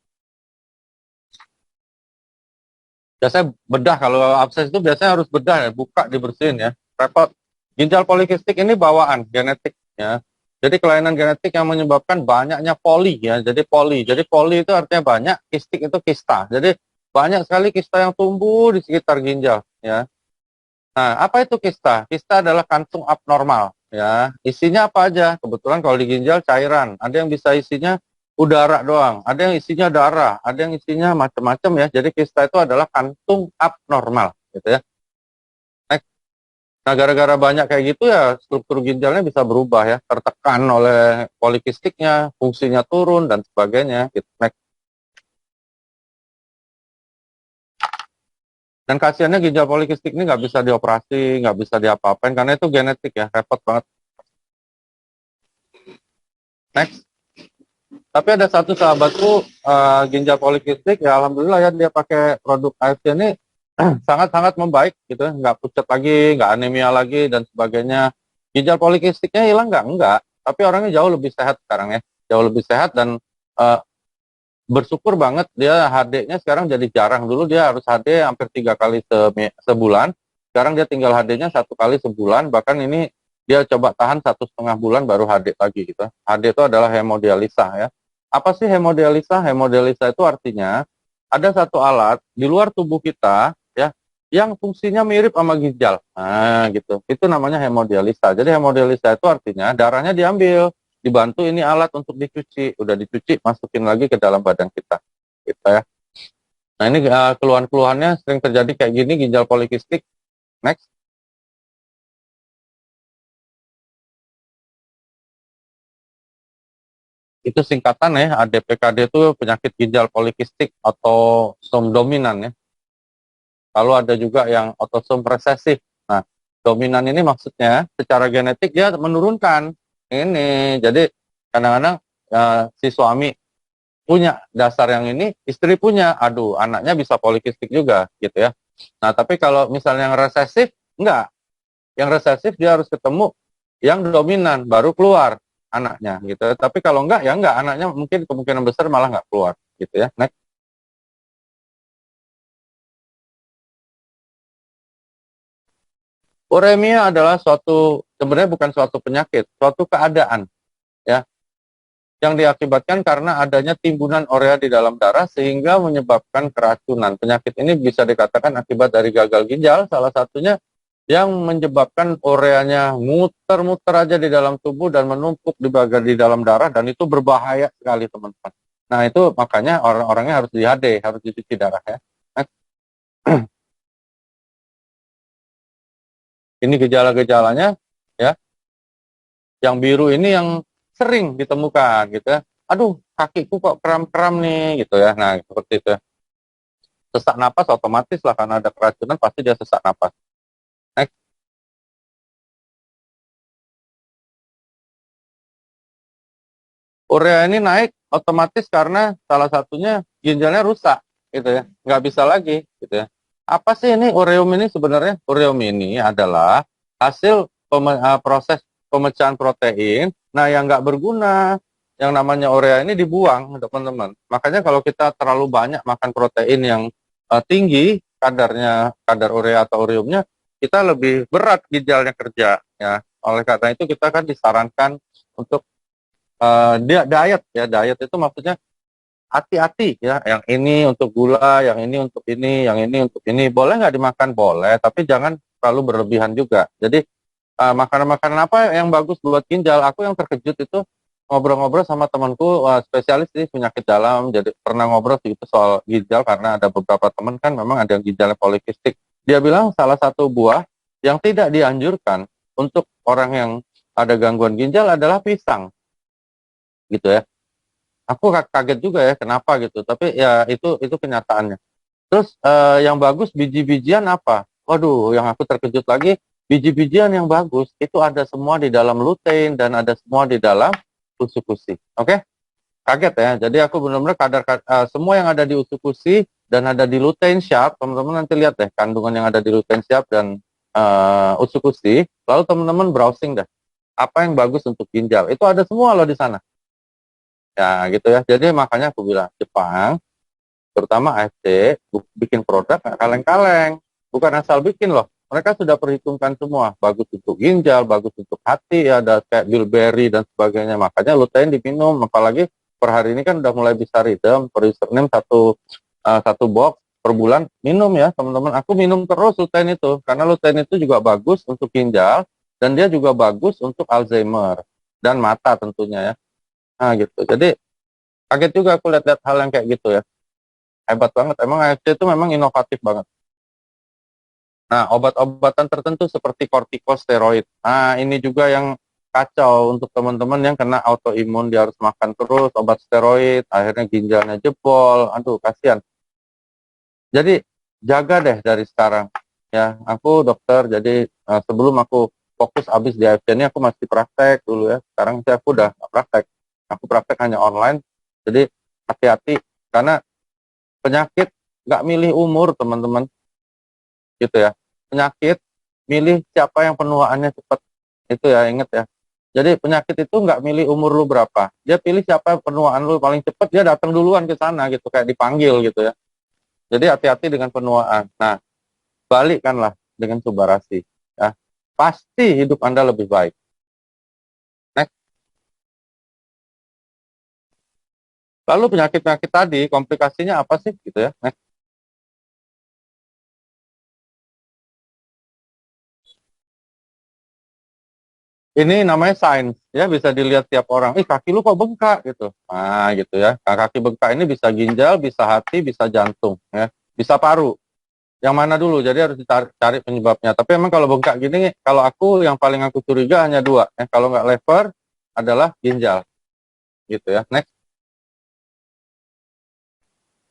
Biasanya bedah, kalau abses itu biasanya harus bedah ya, buka dibersihin ya, repot. Ginjal polikistik ini bawaan genetik ya. Jadi kelainan genetik yang menyebabkan banyaknya poli ya. Jadi poli itu artinya banyak, kistik itu kista. Jadi banyak sekali kista yang tumbuh di sekitar ginjal ya. Nah, apa itu kista? Kista adalah kantung abnormal ya. Isinya apa aja? Kebetulan kalau di ginjal cairan. Ada yang bisa isinya udara doang, ada yang isinya darah, ada yang isinya macam-macam ya. Jadi kista itu adalah kantung abnormal gitu ya. Nah, gara-gara banyak kayak gitu ya, struktur ginjalnya bisa berubah ya, tertekan oleh polikistiknya, fungsinya turun, dan sebagainya. Gitu. Dan kasihannya ginjal polikistik ini nggak bisa dioperasi, nggak bisa diapa-apain, karena itu genetik ya, repot banget. Next. Tapi ada satu sahabatku, ginjal polikistik, ya alhamdulillah ya, dia pakai produk AFC ini sangat-sangat membaik gitu, nggak pucat lagi, nggak anemia lagi dan sebagainya. Ginjal polikistiknya hilang nggak? Enggak. Tapi orangnya jauh lebih sehat sekarang ya, jauh lebih sehat dan bersyukur banget dia HD-nya sekarang jadi jarang. Dulu dia harus HD hampir 3 kali sebulan, sekarang dia tinggal HD-nya 1 kali sebulan. Bahkan ini dia coba tahan 1,5 bulan baru HD lagi gitu. HD itu adalah hemodialisa ya. Apa sih hemodialisa? Hemodialisa itu artinya ada satu alat di luar tubuh kita ya yang fungsinya mirip sama ginjal. Nah, gitu. Itu namanya hemodialisa. Jadi hemodialisa itu artinya darahnya diambil, dibantu ini alat untuk dicuci. Udah dicuci, masukin lagi ke dalam badan kita. Gitu ya. Nah, ini keluhan-keluhannya sering terjadi kayak gini, ginjal polikistik. Next. Itu singkatan ya, ADPKD itu penyakit ginjal polikistik atau som dominan ya. Lalu ada juga yang otosom resesif. Nah, dominan ini maksudnya secara genetik dia menurunkan ini. Jadi kadang-kadang si suami punya dasar yang ini, istri punya, aduh anaknya bisa polikistik juga gitu ya. Nah, tapi kalau misalnya yang resesif, enggak. Yang resesif dia harus ketemu yang dominan, baru keluar anaknya gitu. Tapi kalau enggak, ya enggak, anaknya mungkin kemungkinan besar malah enggak keluar gitu ya. Next. Uremia adalah sebenarnya bukan suatu penyakit, suatu keadaan ya yang diakibatkan karena adanya timbunan urea di dalam darah sehingga menyebabkan keracunan. Penyakit ini bisa dikatakan akibat dari gagal ginjal, salah satunya yang menyebabkan ureanya muter-muter aja di dalam tubuh dan menumpuk di dalam darah, dan itu berbahaya sekali teman-teman. Nah itu makanya orang-orangnya harus di HD, harus dicuci darah ya. Nah, ini gejala-gejalanya ya. Yang biru ini yang sering ditemukan gitu ya. Aduh, kakiku kok kram-kram nih gitu ya. Nah, seperti itu ya. Sesak napas otomatis lah, karena ada keracunan pasti dia sesak napas. Next. Urea ini naik otomatis karena salah satunya ginjalnya rusak gitu ya. Nggak bisa lagi gitu ya. Apa sih ini ureum ini sebenarnya? Ureum ini adalah hasil proses pemecahan protein. Nah, yang nggak berguna, yang namanya urea ini dibuang, teman-teman. Makanya kalau kita terlalu banyak makan protein yang tinggi kadar urea atau ureumnya, kita lebih berat ginjalnya kerja ya. Oleh karena itu kita kan disarankan untuk dia diet itu maksudnya hati-hati ya, yang ini untuk gula, yang ini untuk ini, yang ini untuk ini. Boleh nggak dimakan? Boleh, tapi jangan terlalu berlebihan juga. Jadi makanan-makanan apa yang bagus buat ginjal? Aku yang terkejut itu ngobrol-ngobrol sama temanku spesialis di penyakit dalam, jadi pernah ngobrol itu soal ginjal karena ada beberapa teman kan memang ada yang ginjalnya polikistik. Dia bilang salah satu buah yang tidak dianjurkan untuk orang yang ada gangguan ginjal adalah pisang, gitu ya. Aku kaget juga ya kenapa gitu, tapi ya itu kenyataannya. Terus yang bagus biji-bijian apa? Waduh, yang aku terkejut lagi, biji-bijian yang bagus itu ada semua di dalam lutein dan ada semua di dalam usukusi. Oke? Kaget ya. Jadi aku benar-benar semua yang ada di usukusi dan ada di lutein sharp, teman-teman nanti lihat deh kandungan yang ada di lutein sharp dan usukusi. Lalu teman-teman browsing deh apa yang bagus untuk ginjal. Itu ada semua loh di sana. Ya gitu ya. Jadi makanya aku bilang Jepang, terutama AFC, bikin produk nggak kaleng-kaleng, bukan asal bikin loh. Mereka sudah perhitungkan semua, bagus untuk ginjal, bagus untuk hati, ada kayak bilberry dan sebagainya. Makanya lutein diminum, apalagi per hari ini kan udah mulai bisa rhythm, per username satu box per bulan minum ya teman-teman. Aku minum terus lutein itu, karena lutein itu juga bagus untuk ginjal dan dia juga bagus untuk Alzheimer dan mata tentunya ya. Nah gitu. Jadi kaget juga aku lihat-lihat hal yang kayak gitu ya. Hebat banget. Emang AFC itu memang inovatif banget. Nah, obat-obatan tertentu seperti kortikosteroid. Nah, ini juga yang kacau untuk teman-teman yang kena autoimun, dia harus makan terus obat steroid, akhirnya ginjalnya jebol. Aduh, kasihan. Jadi, jaga deh dari sekarang. Ya, aku dokter, jadi sebelum aku fokus habis di AFC ini, aku masih praktek dulu ya. Sekarang sih aku udah nggak praktek. Aku praktek hanya online. Jadi, hati-hati. Karena penyakit nggak milih umur, teman-teman. Gitu ya. Penyakit milih siapa yang penuaannya cepat. Itu ya, ingat ya. Jadi penyakit itu nggak milih umur lu berapa. Dia pilih siapa penuaan lu paling cepat, dia datang duluan ke sana gitu, kayak dipanggil gitu ya. Jadi hati-hati dengan penuaan. Nah, balikkanlah dengan subarasi. Ya. Pasti hidup Anda lebih baik. Next. Lalu penyakit-penyakit tadi, komplikasinya apa sih gitu ya. Next. Ini namanya signs ya, bisa dilihat tiap orang. Kaki lu kok bengkak gitu. Nah gitu ya. Nah, kaki bengkak ini bisa ginjal, bisa hati, bisa jantung ya, bisa paru. Yang mana dulu? Jadi harus dicari penyebabnya. Tapi emang kalau bengkak gini, kalau aku yang paling aku curiga hanya dua. Kalau nggak liver adalah ginjal gitu ya. Next.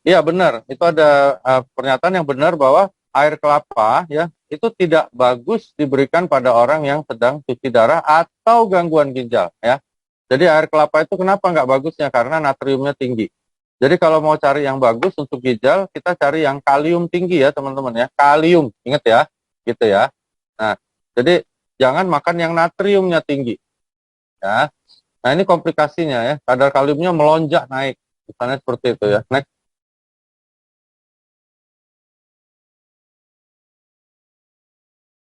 Iya benar. Itu ada pernyataan yang benar bahwa air kelapa ya itu tidak bagus diberikan pada orang yang sedang cuci darah atau gangguan ginjal ya. Jadi air kelapa itu kenapa nggak bagusnya? Karena natriumnya tinggi. Jadi kalau mau cari yang bagus untuk ginjal, kita cari yang kalium tinggi ya teman-teman ya. Kalium, ingat ya, gitu ya. Nah, jadi jangan makan yang natriumnya tinggi ya. Nah ini komplikasinya ya, kadar kaliumnya melonjak naik. Misalnya seperti itu ya. Next.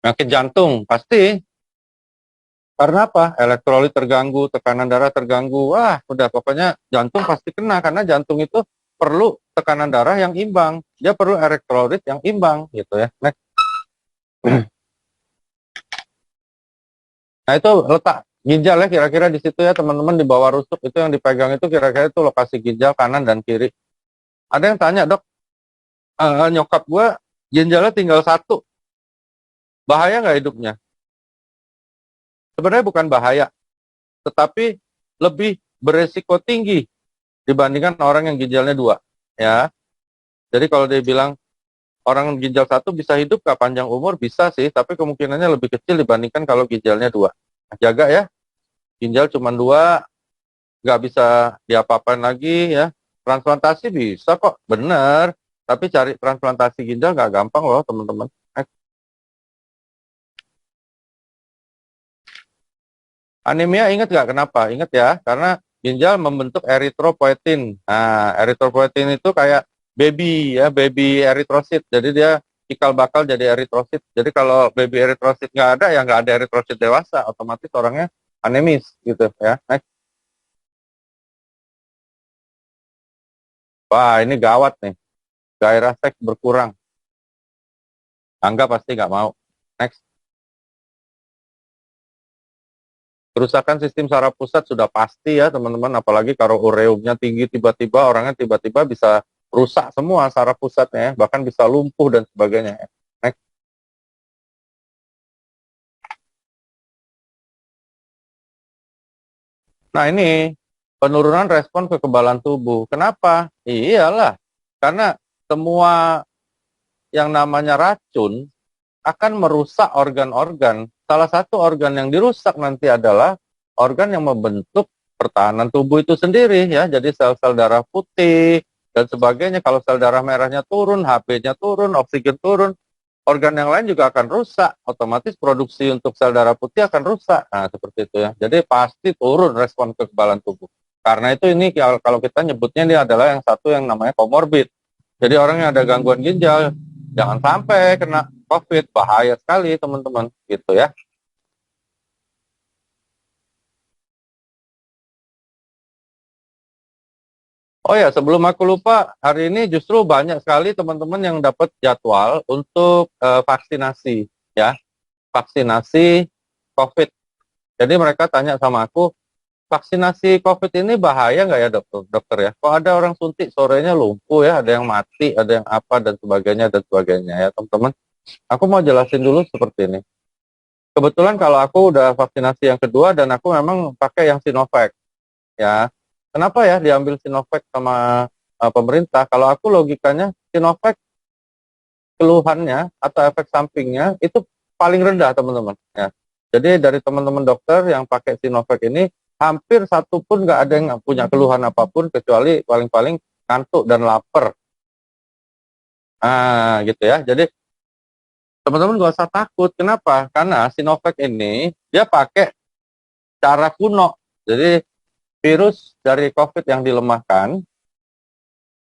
Penyakit jantung, pasti. Karena apa? Elektrolit terganggu, tekanan darah terganggu. Wah, udah pokoknya jantung pasti kena karena jantung itu perlu tekanan darah yang imbang. Dia perlu elektrolit yang imbang gitu ya. Next. Nah itu letak ginjal ya kira-kira di situ ya teman-teman, di bawah rusuk itu yang dipegang itu kira-kira itu lokasi ginjal kanan dan kiri. Ada yang tanya, dok, nyokap gue ginjalnya tinggal satu, bahaya nggak hidupnya? Sebenarnya bukan bahaya, tetapi lebih beresiko tinggi dibandingkan orang yang ginjalnya dua. Ya, jadi kalau dia bilang orang ginjal satu bisa hidup nggak panjang umur, bisa sih, tapi kemungkinannya lebih kecil dibandingkan kalau ginjalnya dua. Nah, jaga ya, ginjal cuma dua, nggak bisa diapa-apain lagi ya. Transplantasi bisa kok, bener. Tapi cari transplantasi ginjal nggak gampang loh teman-teman. Anemia ingat nggak kenapa? Ingat ya, karena ginjal membentuk eritropoietin. Nah, eritropoietin itu kayak baby ya, baby eritrosit. Jadi dia cikal bakal jadi eritrosit. Jadi kalau baby eritrosit nggak ada, ya nggak ada eritrosit dewasa, otomatis orangnya anemis gitu ya. Next. Wah, ini gawat nih. Gairah seks berkurang. Angga pasti nggak mau. Next. Kerusakan sistem saraf pusat sudah pasti ya teman-teman, apalagi kalau ureumnya tinggi tiba-tiba orangnya tiba-tiba bisa rusak semua saraf pusatnya, bahkan bisa lumpuh dan sebagainya. Next. Nah ini penurunan respon kekebalan tubuh. Kenapa? Iyalah, karena semua yang namanya racun akan merusak organ-organ. Salah satu organ yang dirusak nanti adalah organ yang membentuk pertahanan tubuh itu sendiri ya. Jadi sel-sel darah putih dan sebagainya. Kalau sel darah merahnya turun, HB-nya turun, oksigen turun, organ yang lain juga akan rusak. Otomatis produksi untuk sel darah putih akan rusak. Nah, seperti itu ya. Jadi pasti turun respon kekebalan tubuh. Karena itu ini kalau kita nyebutnya ini adalah yang satu yang namanya komorbid. Jadi orang yang ada gangguan ginjal jangan sampai kena COVID, bahaya sekali teman-teman, gitu ya. Oh ya, sebelum aku lupa, hari ini justru banyak sekali teman-teman yang dapat jadwal untuk vaksinasi, ya, vaksinasi COVID. Jadi mereka tanya sama aku, vaksinasi COVID ini bahaya nggak ya dokter? Dokter ya, kok ada orang suntik sorenya lumpuh ya, ada yang mati, ada yang apa dan sebagainya ya teman-teman. Aku mau jelasin dulu seperti ini. Kebetulan kalau aku udah vaksinasi yang kedua dan aku memang pakai yang Sinovac ya. Kenapa ya diambil Sinovac sama pemerintah? Kalau aku logikanya Sinovac keluhannya atau efek sampingnya itu paling rendah teman-teman ya. Jadi dari teman-teman dokter yang pakai Sinovac ini hampir satu pun nggak ada yang punya keluhan apapun kecuali paling-paling ngantuk dan lapar. Ah gitu ya. Jadi teman-teman nggak usah takut. Kenapa? Karena Sinovac ini dia pakai cara kuno. Jadi virus dari COVID yang dilemahkan,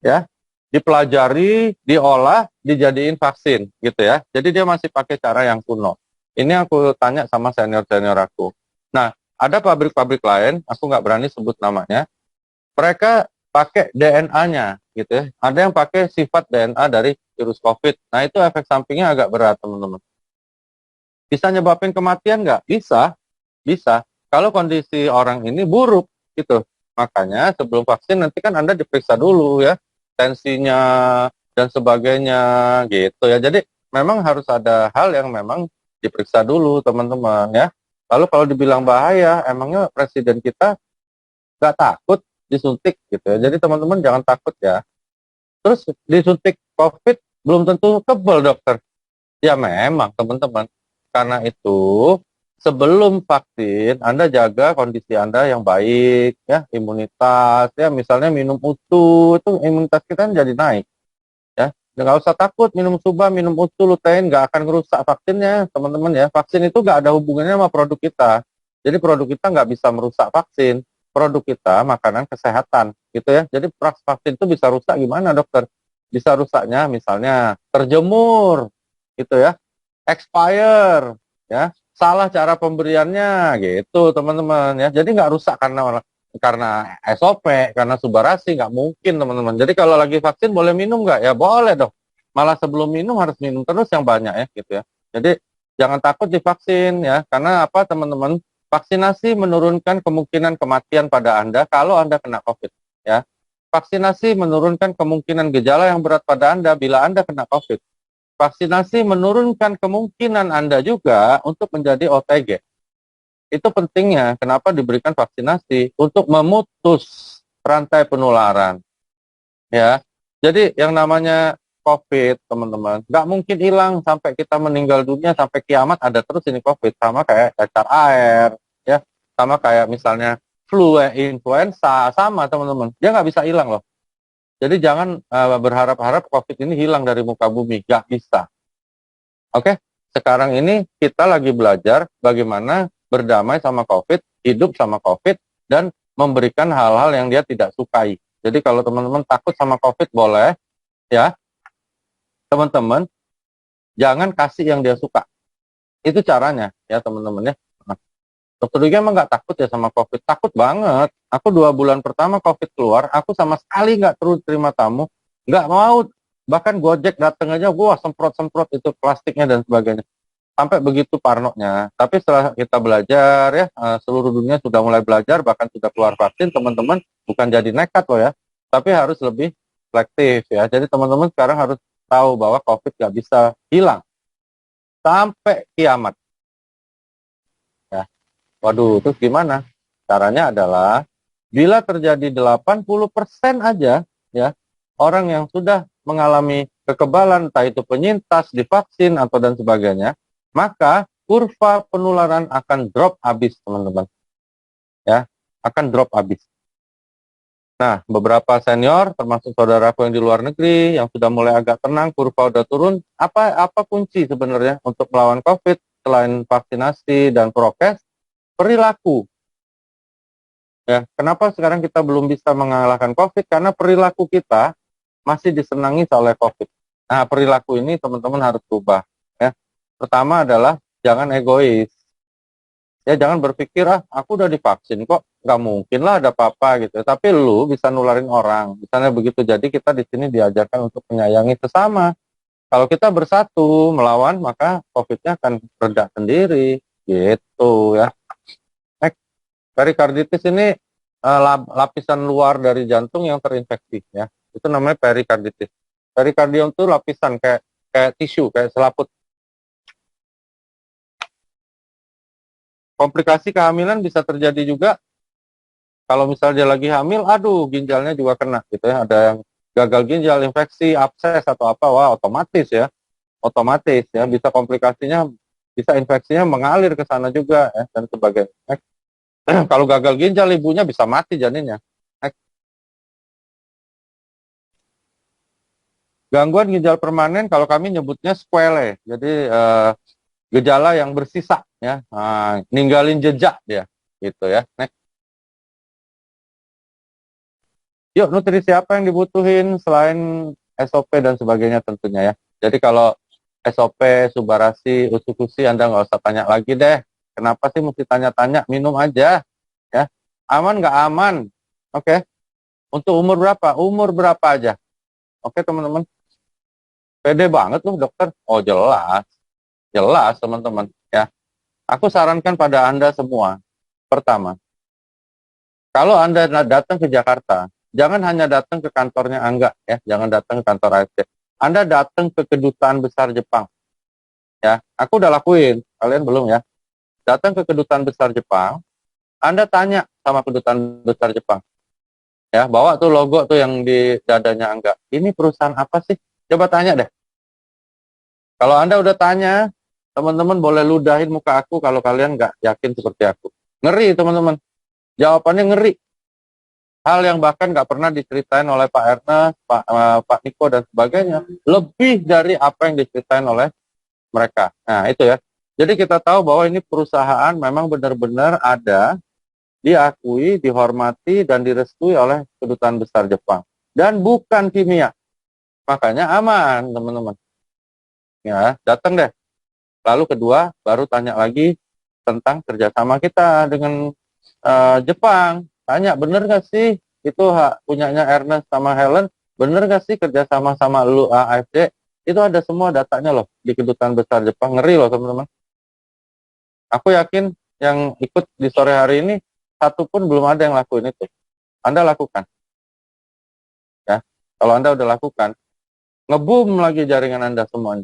ya, dipelajari, diolah, dijadiin vaksin, gitu ya. Jadi dia masih pakai cara yang kuno. Ini aku tanya sama senior-senior aku. Nah, ada pabrik-pabrik lain, aku nggak berani sebut namanya, mereka pakai DNA-nya, gitu ya. Ada yang pakai sifat DNA dari virus COVID. Nah, itu efek sampingnya agak berat, teman-teman. Bisa nyebabin kematian nggak? Bisa, bisa. Kalau kondisi orang ini buruk, gitu. Makanya sebelum vaksin nanti kan Anda diperiksa dulu ya, tensinya dan sebagainya, gitu ya. Jadi memang harus ada hal yang memang diperiksa dulu, teman-teman ya. Lalu kalau dibilang bahaya, emangnya presiden kita nggak takut disuntik gitu ya. Jadi teman-teman jangan takut ya. Terus disuntik COVID belum tentu kebal dokter. Ya memang teman-teman. Karena itu sebelum vaksin Anda jaga kondisi Anda yang baik ya, imunitas ya, misalnya minum utuh itu imunitas kita jadi naik ya. Nggak usah takut minum suba, minum utuh, lutein nggak akan merusak vaksinnya teman-teman ya. Vaksin itu nggak ada hubungannya sama produk kita. Jadi produk kita nggak bisa merusak vaksin. Produk kita makanan kesehatan gitu ya. Jadi vaksin itu bisa rusak gimana dokter? Bisa rusaknya misalnya terjemur gitu ya, expire ya, salah cara pemberiannya gitu teman-teman ya. Jadi nggak rusak karena SOP, karena subarasi, nggak mungkin teman-teman. Jadi kalau lagi vaksin boleh minum nggak? Ya boleh dong. Malah sebelum minum harus minum terus yang banyak ya gitu ya. Jadi jangan takut divaksin ya, karena apa teman-teman? Vaksinasi menurunkan kemungkinan kematian pada Anda kalau Anda kena COVID. Ya. Vaksinasi menurunkan kemungkinan gejala yang berat pada Anda bila Anda kena COVID. Vaksinasi menurunkan kemungkinan Anda juga untuk menjadi OTG. Itu pentingnya kenapa diberikan vaksinasi untuk memutus rantai penularan. Ya, jadi yang namanya COVID, teman-teman, nggak mungkin hilang sampai kita meninggal dunia, sampai kiamat ada terus ini COVID. Sama kayak cacar air, ya, sama kayak misalnya flu, influenza, sama teman-teman. Dia nggak bisa hilang loh. Jadi jangan berharap-harap COVID ini hilang dari muka bumi, nggak bisa. Oke, sekarang ini kita lagi belajar bagaimana berdamai sama COVID, hidup sama COVID, dan memberikan hal-hal yang dia tidak sukai. Jadi kalau teman-teman takut sama COVID boleh, ya, teman-teman, jangan kasih yang dia suka. Itu caranya, ya teman-teman ya. Nah, Dokter Duga emang nggak takut ya sama COVID? Takut banget. Aku 2 bulan pertama COVID keluar, aku sama sekali nggak terus terima tamu, nggak mau. Bahkan Gojek datang aja, gua semprot-semprot itu plastiknya dan sebagainya. Sampai begitu parnonya. Tapi setelah kita belajar ya, seluruh dunia sudah mulai belajar, bahkan sudah keluar vaksin, teman-teman bukan jadi nekat loh ya, tapi harus lebih selektif ya. Jadi teman-teman sekarang harus tahu bahwa COVID nggak bisa hilang sampai kiamat. Ya. Waduh, terus gimana? Caranya adalah bila terjadi 80% aja ya orang yang sudah mengalami kekebalan, entah itu penyintas, divaksin atau dan sebagainya, maka kurva penularan akan drop habis, teman-teman. Ya, akan drop habis. Nah, beberapa senior, termasuk saudaraku yang di luar negeri, yang sudah mulai agak tenang, kurva udah turun, apa kunci sebenarnya untuk melawan COVID selain vaksinasi dan prokes? Perilaku. Ya, kenapa sekarang kita belum bisa mengalahkan COVID? Karena perilaku kita masih disenangi oleh COVID. Nah, perilaku ini teman-teman harus berubah. Ya. Pertama adalah jangan egois. Ya, jangan berpikir, aku udah divaksin kok, nggak mungkin lah ada apa-apa gitu. Tapi lu bisa nularin orang. Misalnya begitu. Jadi kita di sini diajarkan untuk menyayangi sesama. Kalau kita bersatu melawan, maka COVID-nya akan reda sendiri. Gitu ya. Perikarditis ini lapisan luar dari jantung yang terinfeksi ya. Itu namanya perikarditis. Perikardium itu lapisan kayak tisu, kayak selaput. Komplikasi kehamilan bisa terjadi juga kalau misalnya dia lagi hamil, aduh ginjalnya juga kena gitu ya. Ada yang gagal ginjal, infeksi, abses atau apa, wah otomatis ya. Otomatis ya, bisa komplikasinya, bisa infeksinya mengalir ke sana juga ya, dan sebagainya. Kalau gagal ginjal ibunya bisa mati janinnya. Gangguan ginjal permanen kalau kami nyebutnya sequelae. Jadi gejala yang bersisa ya, ninggalin jejak dia gitu ya. Next. Yuk, nutrisi apa yang dibutuhin selain SOP dan sebagainya tentunya ya. Jadi kalau SOP, Subarasi, Usukusi Anda nggak usah tanya lagi deh. Kenapa sih mesti tanya-tanya? Minum aja ya. Aman nggak aman? Oke. Untuk umur berapa? Umur berapa aja. Oke teman-teman. Pede banget loh dokter. Oh jelas. Jelas teman-teman ya. Aku sarankan pada Anda semua. Pertama, kalau Anda datang ke Jakarta, jangan hanya datang ke kantornya Angga ya, jangan datang ke kantor AFC. Anda datang ke kedutaan besar Jepang. Ya, aku udah lakuin, kalian belum ya. Datang ke kedutaan besar Jepang, Anda tanya sama kedutaan besar Jepang. Ya, bawa tuh logo tuh yang di dadanya Angga. Ini perusahaan apa sih? Coba tanya deh. Kalau Anda udah tanya, teman-teman boleh ludahin muka aku kalau kalian nggak yakin seperti aku. Ngeri teman-teman. Jawabannya ngeri. Hal yang bahkan nggak pernah diceritain oleh Pak Ernest, Pak Niko dan sebagainya. Lebih dari apa yang diceritain oleh mereka. Nah itu ya. Jadi kita tahu bahwa ini perusahaan memang benar-benar ada, diakui, dihormati, dan direstui oleh kedutaan besar Jepang. Dan bukan kimia. Makanya aman teman-teman. Ya, datang deh. Lalu kedua, baru tanya lagi tentang kerjasama kita dengan Jepang. Tanya, bener gak sih itu punyanya Ernest sama Helen? Bener gak sih kerjasama sama lu AFD? Itu ada semua datanya loh di kedutaan besar Jepang. Ngeri loh teman-teman. Aku yakin yang ikut di sore hari ini, satu pun belum ada yang lakuin itu. Anda lakukan. Ya, kalau Anda udah lakukan, ngebum lagi jaringan Anda semuanya.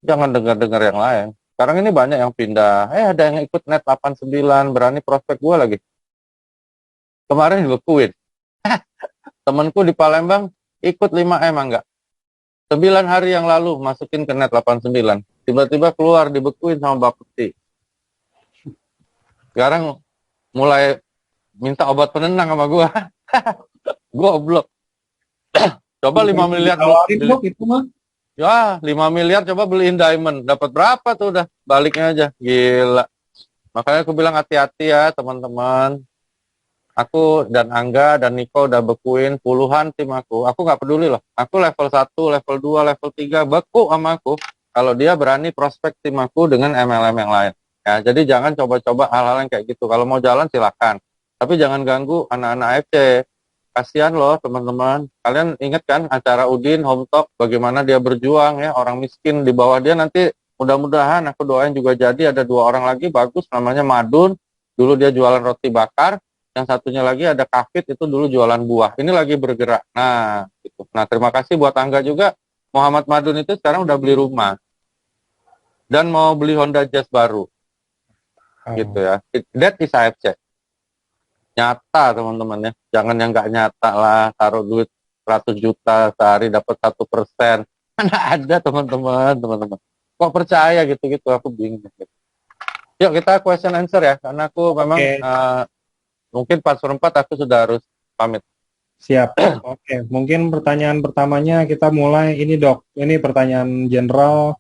Jangan dengar-dengar yang lain. Sekarang ini banyak yang pindah. Ada yang ikut net 89, berani prospek gue lagi. Kemarin dibekuin. Temanku di Palembang ikut 5M enggak. 9 hari yang lalu masukin ke net 89. Tiba-tiba keluar dibekuin sama Bapeti. Sekarang mulai minta obat penenang sama gue. Goblok. Coba 5 miliar
itu mah.
Ya, 5 miliar coba beliin diamond. Dapat berapa tuh udah? Baliknya aja. Gila. Makanya aku bilang hati-hati ya teman-teman. Aku dan Angga dan Niko udah bekuin puluhan tim aku. Aku nggak peduli loh. Aku level 1, level 2, level 3 beku sama aku. Kalau dia berani prospek tim aku dengan MLM yang lain. Ya, jadi jangan coba-coba hal-hal yang kayak gitu. Kalau mau jalan silakan. Tapi jangan ganggu anak-anak AFC. Kasihan loh teman-teman. Kalian ingat kan acara Udin Home Talk bagaimana dia berjuang ya, orang miskin di bawah dia. Nanti mudah-mudahan aku doain juga jadi ada 2 orang lagi bagus namanya Madun. Dulu dia jualan roti bakar. Yang satunya lagi ada Kafit, itu dulu jualan buah. Ini lagi bergerak. Nah, gitu. Nah, terima kasih buat Angga juga. Muhammad Madun itu sekarang udah beli rumah. Dan mau beli Honda Jazz baru. Gitu ya. That is AFC. Nyata teman-teman ya. Jangan yang nggak nyata lah. Taruh duit 100 juta sehari dapat 1%. Mana ada teman-teman. Kok percaya gitu-gitu? Aku bingung. Gitu. Yuk kita question answer ya. Karena aku memang... mungkin pas 4 aku sudah harus pamit.
Siap. Oke, mungkin pertanyaan pertamanya kita mulai ini dok. Ini pertanyaan general.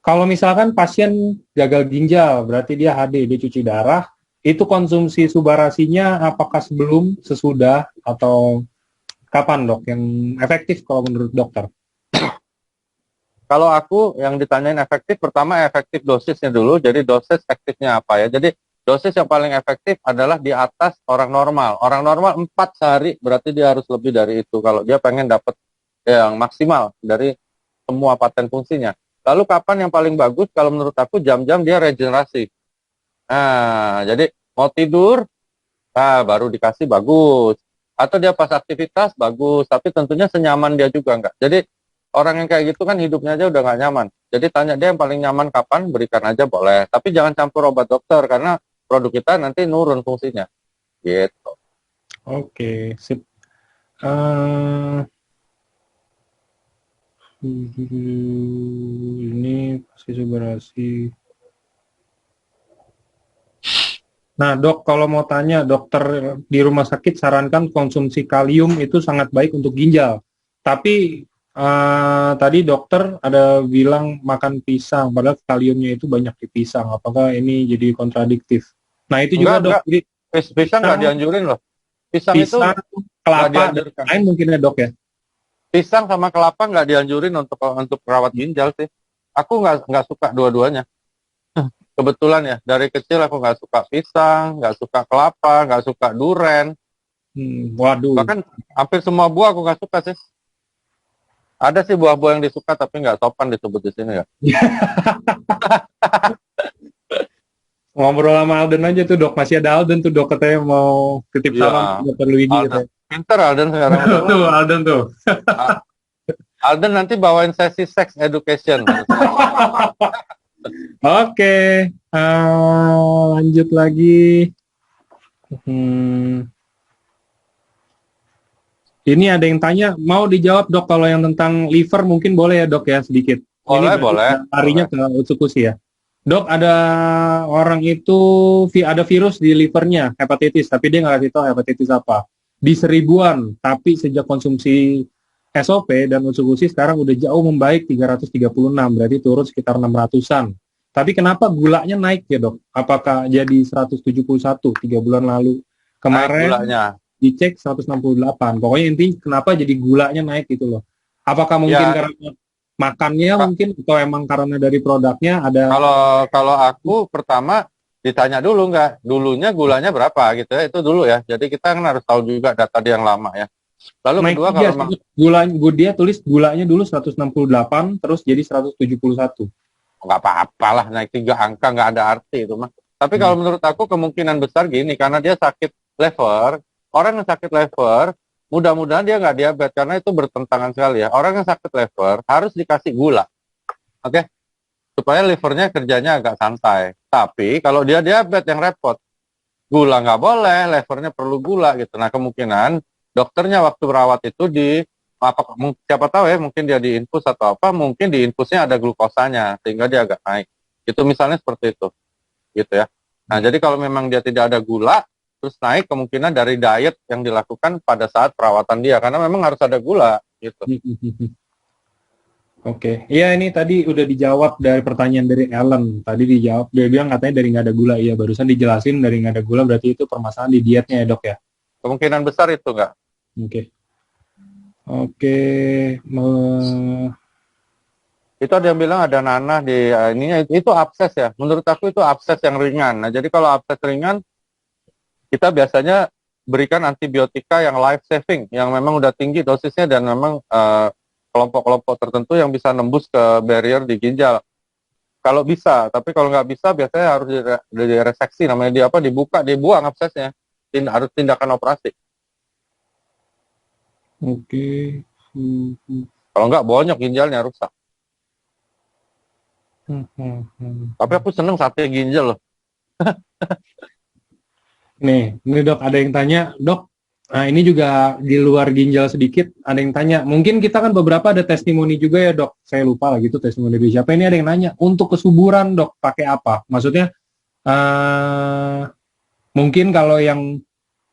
Kalau misalkan pasien gagal ginjal, berarti dia HD, dia cuci darah. Itu konsumsi subarasinya apakah sebelum, sesudah, atau kapan dok yang efektif kalau menurut dokter?
Kalau aku yang ditanyain efektif, pertama efektif dosisnya dulu. Jadi dosis aktifnya apa ya? Jadi dosis yang paling efektif adalah di atas orang normal. Orang normal 4 sehari, berarti dia harus lebih dari itu. Kalau dia pengen dapat yang maksimal dari semua paten fungsinya. Lalu kapan yang paling bagus? Kalau menurut aku jam-jam dia regenerasi. Nah, jadi mau tidur, baru dikasih bagus. Atau dia pas aktivitas, bagus. Tapi tentunya senyaman dia juga enggak. Jadi orang yang kayak gitu kan hidupnya aja udah nggak nyaman. Jadi tanya dia yang paling nyaman kapan, berikan aja boleh. Tapi jangan campur obat dokter, karena produk kita nanti nurun fungsinya. Gitu.
Oke, sip. Ini pasti subarasi. Nah dok, kalau mau tanya, dokter di rumah sakit sarankan konsumsi kalium itu sangat baik untuk ginjal. Tapi tadi dokter ada bilang makan pisang, padahal kaliumnya itu banyak di pisang. Apakah ini jadi kontradiktif? Nah itu juga dok. Jadi,
pisang nggak dianjurin loh. Pisang itu
kelapa dan lain mungkin ya dok ya.
Pisang sama kelapa nggak dianjurin untuk perawat ginjal sih. Aku nggak suka dua-duanya. Kebetulan ya dari kecil aku nggak suka pisang, nggak suka kelapa, nggak suka duren.
Waduh.
Bahkan hampir semua buah aku nggak suka sih. Ada sih buah-buah yang disuka tapi nggak sopan disebut di sini ya.
Ngobrol sama Alden aja tuh dok, masih ada Alden tuh dok katanya mau titip salam buat Luigi gitu.
Pinter Alden sekarang.
Tuh Alden tuh.
Alden nanti bawain sesi sex education.
Oke, lanjut lagi. Ini ada yang tanya, mau dijawab dok kalau yang tentang liver mungkin boleh ya dok ya sedikit.
Boleh.
Larinya ke Utsukushi ya. Dok, ada orang itu ada virus di livernya, hepatitis, tapi dia nggak kasih tahu hepatitis apa. Di 1000-an, tapi sejak konsumsi SOP dan Utsukushi sekarang udah jauh membaik 336, berarti turun sekitar 600-an. Tapi kenapa gulanya naik ya dok? Apakah jadi 171 3 bulan lalu? Kemarin dicek 168. Pokoknya intinya kenapa jadi gulanya naik gitu loh. Apakah mungkin karena makannya mungkin atau emang karena dari produknya ada?
Kalau aku pertama ditanya dulu nggak, dulunya gulanya berapa gitu ya, itu dulu ya. Jadi kita kan harus tahu juga data dia yang lama ya. Lalu naik kedua
kalau dia tulis gulanya dulu 168 terus jadi 171.
Nggak apa-apa lah, naik 3 angka nggak ada arti itu mah. Tapi kalau menurut aku kemungkinan besar gini, karena dia sakit liver, orang yang sakit liver, mudah-mudahan dia nggak diabetes, karena itu bertentangan sekali ya. Orang yang sakit liver harus dikasih gula, oke? Supaya livernya kerjanya agak santai. Tapi kalau dia diabetes yang repot, gula nggak boleh, levernya perlu gula gitu. Nah kemungkinan dokternya waktu merawat itu siapa tahu ya, mungkin dia diinfus atau apa, mungkin di infusnya ada glukosanya, sehingga dia agak naik. Itu misalnya seperti itu. Gitu ya. Nah, jadi kalau memang dia tidak ada gula, terus naik kemungkinan dari diet yang dilakukan pada saat perawatan dia, karena memang harus ada gula, gitu.
Oke, iya ini tadi udah dijawab dari pertanyaan dari Ellen. Tadi dijawab, dia bilang katanya dari nggak ada gula. Iya, barusan dijelasin dari nggak ada gula berarti itu permasalahan di dietnya ya dok ya?
Kemungkinan besar itu enggak.
Oke.
Itu ada yang bilang ada nanah di ininya, itu abses ya. Menurut aku itu abses yang ringan. Nah, jadi kalau abses ringan, kita biasanya berikan antibiotika yang life saving, yang memang udah tinggi dosisnya dan memang kelompok-kelompok tertentu yang bisa nembus ke barrier di ginjal. Kalau bisa, tapi kalau nggak bisa biasanya harus direseksi, namanya dibuka, dibuang absesnya, harus tindakan operasi.
Oke.
Kalau nggak banyak ginjalnya rusak. Tapi aku seneng sate ginjal loh.
Nih, ini dok ada yang tanya, dok. Nah ini juga di luar ginjal sedikit, ada yang tanya. Mungkin kita kan beberapa ada testimoni juga ya dok. Saya lupa lah gitu testimoni dari siapa. Ini ada yang nanya, untuk kesuburan dok pakai apa? Maksudnya mungkin kalau yang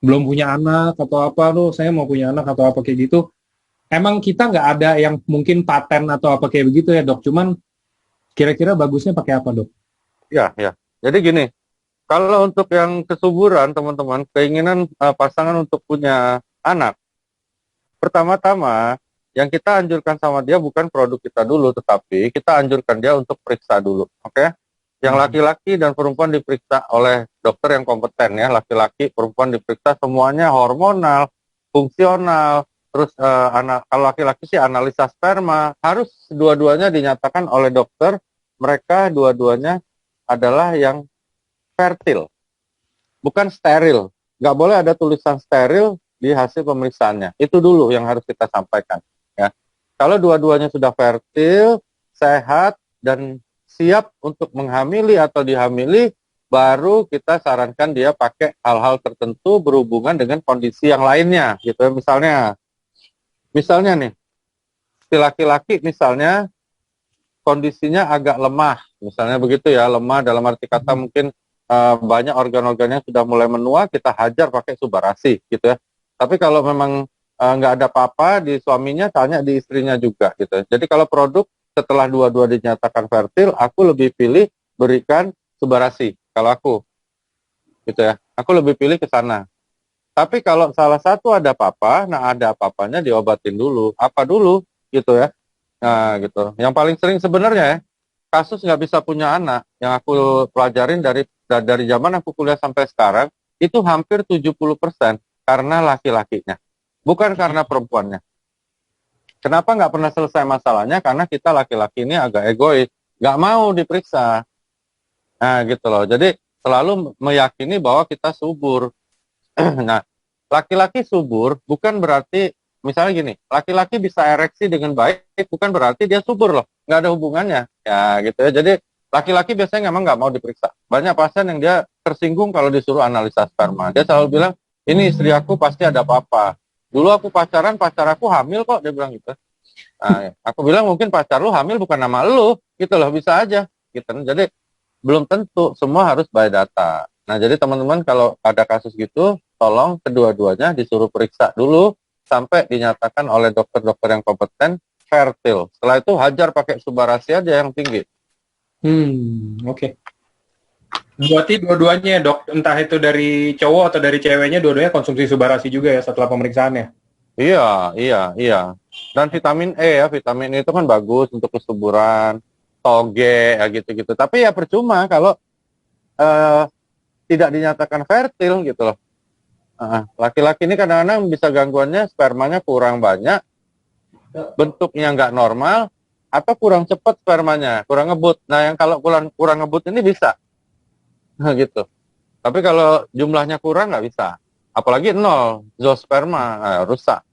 belum punya anak atau apa tuh, saya mau punya anak atau apa kayak gitu. Emang kita nggak ada yang mungkin paten atau apa kayak begitu ya dok. Cuman kira-kira bagusnya pakai apa dok?
Ya. Jadi gini, kalau untuk yang kesuburan teman-teman, keinginan pasangan untuk punya anak, pertama-tama yang kita anjurkan sama dia bukan produk kita dulu, tetapi kita anjurkan dia untuk periksa dulu, oke? Yang laki-laki dan perempuan diperiksa oleh dokter yang kompeten ya, laki-laki, perempuan diperiksa semuanya hormonal, fungsional, terus kalau laki-laki sih analisa sperma, harus dua-duanya dinyatakan oleh dokter, mereka dua-duanya adalah yang fertil, bukan steril. Nggak boleh ada tulisan steril di hasil pemeriksaannya. Itu dulu yang harus kita sampaikan. Ya. Kalau dua-duanya sudah fertil, sehat, dan siap untuk menghamili atau dihamili, baru kita sarankan dia pakai hal-hal tertentu berhubungan dengan kondisi yang lainnya. Gitu. Misalnya nih, si laki-laki misalnya kondisinya agak lemah, misalnya begitu ya, lemah dalam arti kata mungkin banyak organ-organnya sudah mulai menua, kita hajar pakai subarasi gitu ya. Tapi kalau memang nggak ada apa-apa di suaminya, tanya di istrinya juga gitu. Jadi kalau produk setelah dua-dua dinyatakan fertil, aku lebih pilih berikan subarasi kalau aku gitu ya. Aku lebih pilih ke sana. Tapi kalau salah satu ada apa-apa, nah ada apa-apanya diobatin dulu. Apa dulu gitu ya. Nah gitu. Yang paling sering sebenarnya ya, kasus nggak bisa punya anak yang aku pelajarin dari zaman aku kuliah sampai sekarang, itu hampir 70% karena laki-lakinya, bukan karena perempuannya. Kenapa nggak pernah selesai masalahnya? Karena kita laki-laki ini agak egois, nggak mau diperiksa. Nah gitu loh, jadi selalu meyakini bahwa kita subur. Nah, laki-laki subur bukan berarti, misalnya gini, laki-laki bisa ereksi dengan baik, bukan berarti dia subur loh, nggak ada hubungannya, ya gitu ya. Jadi laki-laki biasanya memang nggak mau diperiksa. Banyak pasien yang dia tersinggung kalau disuruh analisa sperma. Dia selalu bilang, ini istri aku pasti ada apa-apa. Dulu aku pacaran, pacar aku hamil kok, dia bilang gitu. Nah, aku bilang mungkin pacar lu hamil bukan nama lu, gitu loh, bisa aja. Gitu. Jadi belum tentu, semua harus by data. Nah, jadi teman-teman kalau ada kasus gitu, tolong kedua-duanya disuruh periksa dulu sampai dinyatakan oleh dokter-dokter yang kompeten fertil. Setelah itu hajar pakai subarasi aja yang tinggi.
Oke. Berarti dua-duanya dok, entah itu dari cowok atau dari ceweknya, dua-duanya konsumsi subarasi juga ya setelah pemeriksaannya?
Iya. Dan vitamin E ya, vitamin E itu kan bagus untuk kesuburan, toge, ya gitu-gitu. Tapi ya percuma kalau tidak dinyatakan fertil gitu loh. Laki-laki ini kadang-kadang bisa gangguannya spermanya kurang banyak, bentuknya nggak normal, atau kurang cepat spermanya, kurang ngebut. Nah yang kalau kurang ngebut ini bisa gitu. Tapi kalau jumlahnya kurang nggak bisa. Apalagi nol, zoosperma, rusak.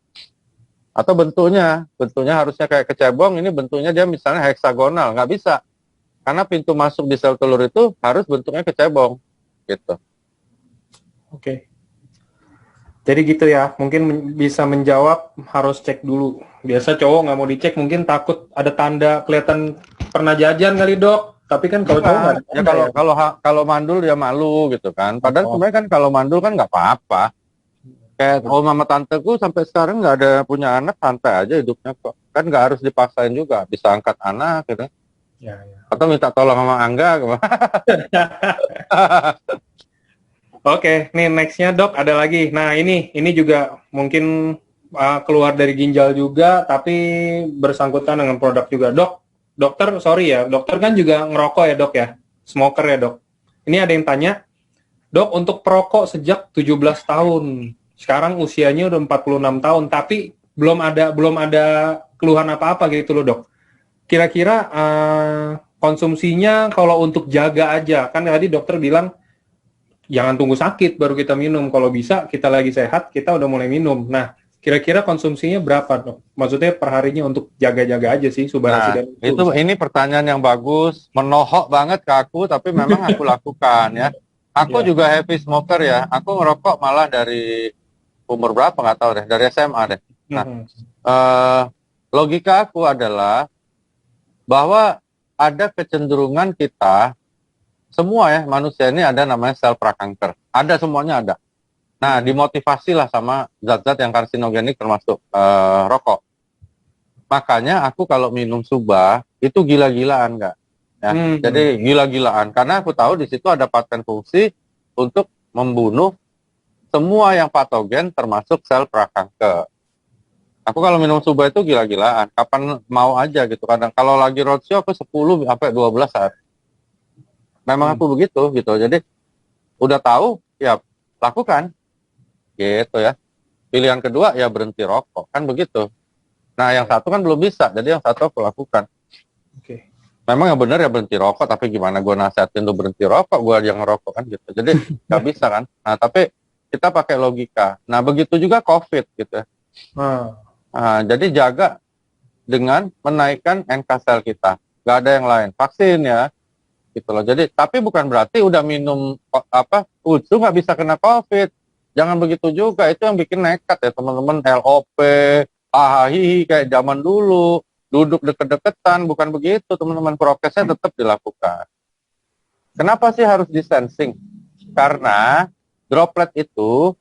Atau bentuknya harusnya kayak kecebong, ini bentuknya dia misalnya heksagonal, nggak bisa. Karena pintu masuk di sel telur itu harus bentuknya kecebong, gitu.
Oke. Jadi gitu ya, mungkin bisa menjawab harus cek dulu. Biasa cowok nggak mau dicek, mungkin takut ada tanda kelihatan pernah jajan kali dok. Tapi kan kalau cowok nggak ada
Ya
tanda
kalau
ya.
kalau mandul dia malu gitu kan. Padahal
Oh,
sebenarnya kan kalau mandul kan nggak apa-apa. Kayak om sama tanteku sampai sekarang nggak ada punya anak, santai aja hidupnya kok. Kan nggak harus dipaksain juga, bisa angkat anak gitu.
ya, ya.
Atau minta tolong sama Angga.
Oke, nih nextnya dok ada lagi. Nah ini juga mungkin keluar dari ginjal juga, tapi bersangkutan dengan produk juga. Dok, dokter sorry ya, dokter kan juga ngerokok ya dok ya, smoker ya dok. Ini ada yang tanya, dok untuk perokok sejak 17 tahun, sekarang usianya udah 46 tahun, tapi belum ada keluhan apa-apa gitu loh dok. Kira-kira konsumsinya kalau untuk jaga aja, kan tadi dokter bilang jangan tunggu sakit baru kita minum. Kalau bisa kita lagi sehat, kita udah mulai minum. Nah, kira-kira konsumsinya berapa, dok? Maksudnya perharinya untuk jaga-jaga aja sih,
Nah,
subarasi dan
itu ini pertanyaan yang bagus, menohok banget ke aku, tapi memang aku lakukan ya. Aku
ya.
juga heavy smoker ya. Aku ngerokok malah dari umur berapa nggak tahu deh, dari SMA deh. Nah,
Hmm.
eh, logika aku adalah bahwa ada kecenderungan kita semua ya manusia ini ada namanya sel prakanker. Ada semuanya ada. Nah, dimotivasilah sama zat-zat yang karsinogenik termasuk rokok. Makanya aku kalau minum Suba itu gila-gilaan nggak? Ya, jadi gila-gilaan karena aku tahu di situ ada paten fungsi untuk membunuh semua yang patogen termasuk sel prakanker. Aku kalau minum Suba itu gila-gilaan, kapan mau aja gitu. Kadang kalau lagi roadshow aku 10 sampai 12 saat. Memang aku begitu gitu. Jadi udah tahu ya lakukan gitu ya. Pilihan kedua ya berhenti rokok kan begitu. Nah yang satu kan belum bisa, jadi yang satu aku lakukan.
Oke.
Memang yang benar ya berhenti rokok, tapi gimana gue nasihatin lu berhenti rokok, gue aja ngerokok kan gitu. Jadi nggak bisa kan. Nah tapi kita pakai logika. Nah begitu juga COVID gitu ya. Nah, jadi jaga dengan menaikkan NK sel kita. Nggak ada yang lain. Vaksin ya, gitu loh. Jadi, tapi bukan berarti udah minum uju nggak bisa kena COVID. Jangan begitu juga. Itu yang bikin nekat ya teman-teman. LOP, hahaha, kayak zaman dulu. Duduk deket-deketan, bukan begitu teman-teman. Prokesnya tetap dilakukan. Kenapa sih harus distancing? Karena droplet itu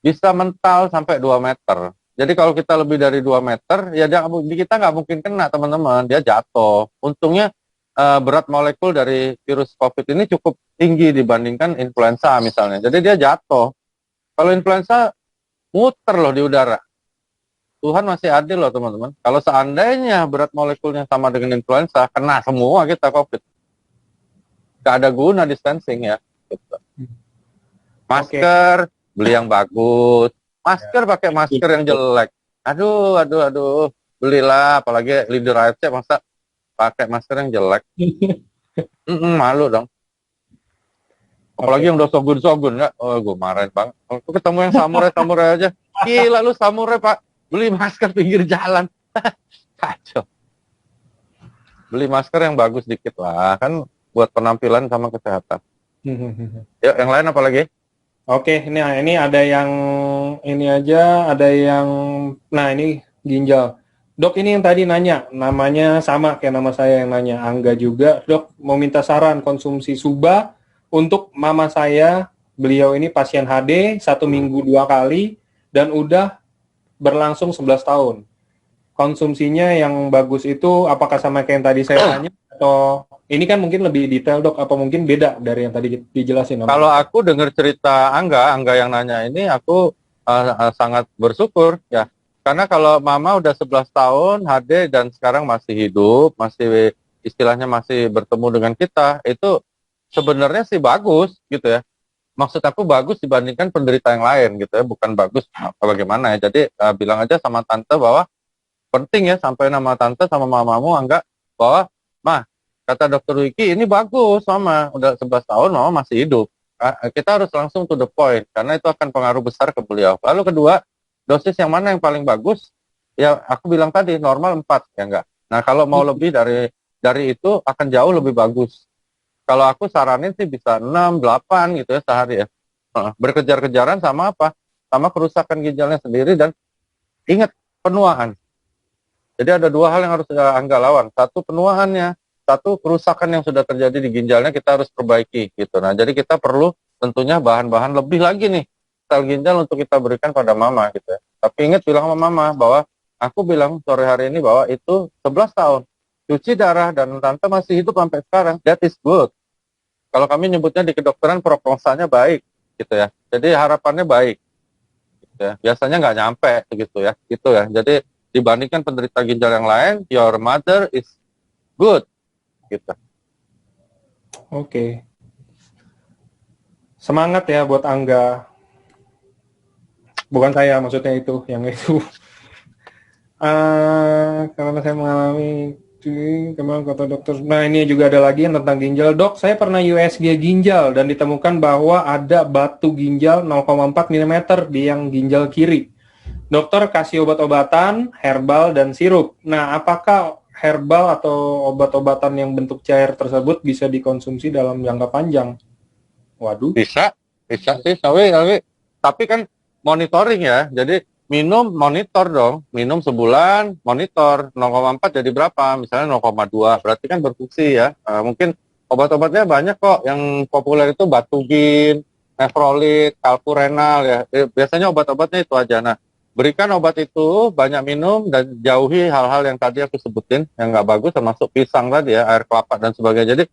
bisa mental sampai 2 meter. Jadi kalau kita lebih dari 2 meter, ya kita nggak mungkin kena teman-teman, dia jatuh. Untungnya berat molekul dari virus COVID ini cukup tinggi dibandingkan influenza misalnya. Jadi dia jatuh. Kalau influenza muter loh di udara. Tuhan masih adil loh teman-teman. Kalau seandainya berat molekulnya sama dengan influenza, kena semua kita COVID. Gak ada guna distancing ya. Gitu. Masker, beli yang bagus. Masker pakai masker yang jelek. Aduh. Belilah, apalagi leader AFC masa pakai masker yang jelek. Malu dong. Apalagi yang udah sogun-sogun ya. Oh, gue marahin banget. Aku ketemu yang samurai aja. Gila lu samurai pak. Beli masker pinggir jalan. Kacau. Beli masker yang bagus dikit lah. Kan buat penampilan sama kesehatan. Ya, yang lain apa lagi?
Oke, ini ada yang ini aja, ada yang nah ini ginjal. Dok ini yang tadi nanya, namanya sama kayak nama saya yang nanya, Angga juga. Dok mau minta saran konsumsi Suba untuk mama saya. Beliau ini pasien HD 1 minggu 2 kali dan udah berlangsung 11 tahun. Konsumsinya yang bagus itu apakah sama kayak yang tadi saya tanya atau ini kan mungkin lebih detail dok, apa mungkin beda dari yang tadi dijelasin?
Kalau aku dengar cerita Angga yang nanya ini, aku sangat bersyukur ya. Karena kalau mama udah 11 tahun HD dan sekarang masih hidup, masih istilahnya masih bertemu dengan kita, itu sebenarnya sih bagus gitu ya. Maksud aku bagus dibandingkan penderita yang lain gitu ya, bukan bagus bagaimana ya. Jadi bilang aja sama tante bahwa penting ya sampai nama tante sama mamamu Angga bahwa mah Kata dokter Wiki, ini bagus mama, udah 11 tahun mama masih hidup. Kita harus langsung to the point, karena itu akan pengaruh besar ke beliau. Lalu kedua, dosis yang mana yang paling bagus? Ya aku bilang tadi, normal 4, ya enggak. Nah kalau mau lebih dari itu akan jauh lebih bagus. Kalau aku saranin sih bisa 6, 8 gitu ya sehari ya. Berkejar-kejaran sama apa? Sama kerusakan ginjalnya sendiri dan ingat penuaan. Jadi ada dua hal yang harus Angga lawan. Satu penuaannya, satu kerusakan yang sudah terjadi di ginjalnya kita harus perbaiki gitu. Nah, jadi kita perlu tentunya bahan-bahan lebih lagi nih sel ginjal untuk kita berikan pada mama gitu ya. Tapi ingat bilang sama mama bahwa aku bilang sore hari ini bahwa itu 11 tahun cuci darah dan tante masih hidup sampai sekarang. That is good. Kalau kami nyebutnya di kedokteran prognosanya baik gitu ya. Jadi harapannya baik. Gitu ya. Biasanya nggak nyampe gitu ya. Gitu ya. Jadi dibandingkan penderita ginjal yang lain, your mother is good, gitu.
Oke. Semangat ya buat Angga. Bukan saya, maksudnya itu, yang itu. Karena saya mengalami kemarin kata dokter. Nah ini juga ada lagi yang tentang ginjal. Dok, saya pernah USG ginjal dan ditemukan bahwa ada batu ginjal 0,4 mm di yang ginjal kiri. Dokter kasih obat-obatan, herbal, dan sirup. Nah, apakah herbal atau obat-obatan yang bentuk cair tersebut bisa dikonsumsi dalam jangka panjang? Waduh.
Bisa sih, tapi kan monitoring ya. Jadi minum monitor dong, minum sebulan monitor 0,4 jadi berapa? Misalnya 0,2, berarti kan berfungsi ya. Mungkin obat-obatnya banyak kok. Yang populer itu Batugin, Nefrolit, Calpurenal ya. Biasanya obat-obatnya itu aja. Nah, berikan obat itu, banyak minum, dan jauhi hal-hal yang tadi aku sebutin, yang nggak bagus, termasuk pisang tadi ya, air kelapa, dan sebagainya. Jadi,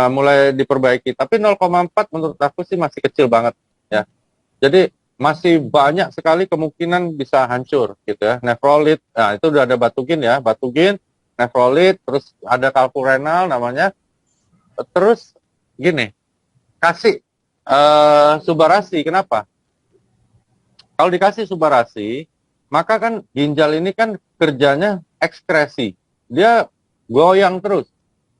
mulai diperbaiki. Tapi 0,4 menurut aku sih masih kecil banget ya. Jadi, masih banyak sekali kemungkinan bisa hancur gitu ya. Nefrolit, nah itu udah ada Batugin ya, Batugin, Nefrolit, terus ada Calpurenal namanya. Terus, gini, kasih Subarasi, kenapa? Kalau dikasih Subarasi, maka kan ginjal ini kan kerjanya ekskresi. Dia goyang terus,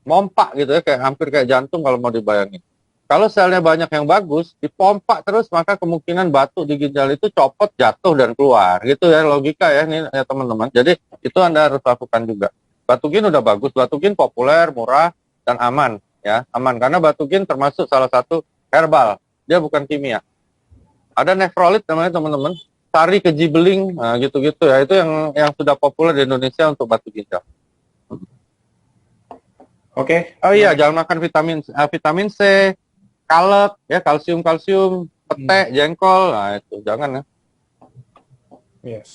mompak gitu ya, kayak hampir kayak jantung kalau mau dibayangin. Kalau selnya banyak yang bagus, dipompa terus, maka kemungkinan batu di ginjal itu copot, jatuh, dan keluar. Gitu ya, logika ya, ini ya teman-teman. Jadi, itu Anda harus lakukan juga. Batugin udah bagus, Batugin populer, murah, dan aman. Ya, aman. Karena Batugin termasuk salah satu herbal. Dia bukan kimia. Ada Nefrolit namanya teman-teman, Sari Kejibeling, nah, gitu-gitu ya. Itu yang sudah populer di Indonesia untuk batu ginjal.
Oke.
Oh iya, jangan makan vitamin C, kalek, ya kalsium, pete, jengkol, nah itu jangan ya.
Yes.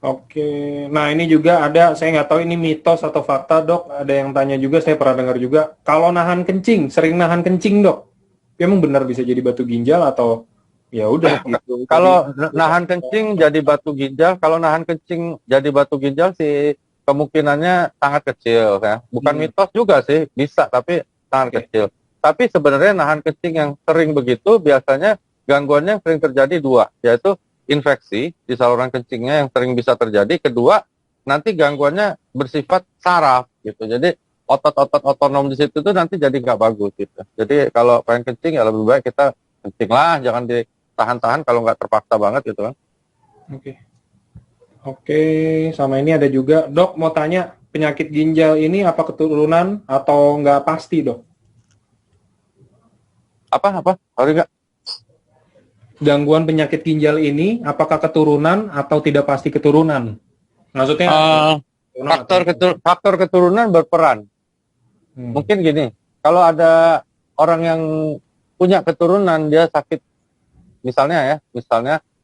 Oke. Nah ini juga ada, saya nggak tahu ini mitos atau fakta dok. Ada yang tanya juga, saya pernah dengar juga. Kalau nahan kencing, sering nahan kencing dok, emang benar bisa jadi batu ginjal atau ya udah gitu.
Kalau nahan kencing jadi batu ginjal, kalau nahan kencing jadi batu ginjal sih kemungkinannya sangat kecil ya. Bukan mitos juga sih, bisa tapi sangat kecil. Tapi sebenarnya nahan kencing yang sering begitu biasanya gangguannya yang sering terjadi dua, yaitu infeksi di saluran kencingnya yang sering bisa terjadi. Kedua, nanti gangguannya bersifat saraf gitu. Jadi otot-otot otonom di situ tuh nanti jadi nggak bagus gitu. Jadi kalau pengen kencing ya lebih baik kita kencing lah, jangan ditahan-tahan kalau nggak terpaksa banget gitu kan.
Oke, sama ini ada juga, dok mau tanya, penyakit ginjal ini apa keturunan atau nggak pasti dok?
Apa? Sorry nggak?
Gangguan penyakit ginjal ini apakah keturunan atau tidak pasti keturunan? Maksudnya
faktor keturunan berperan. Mungkin gini, kalau ada orang yang punya keturunan dia sakit, misalnya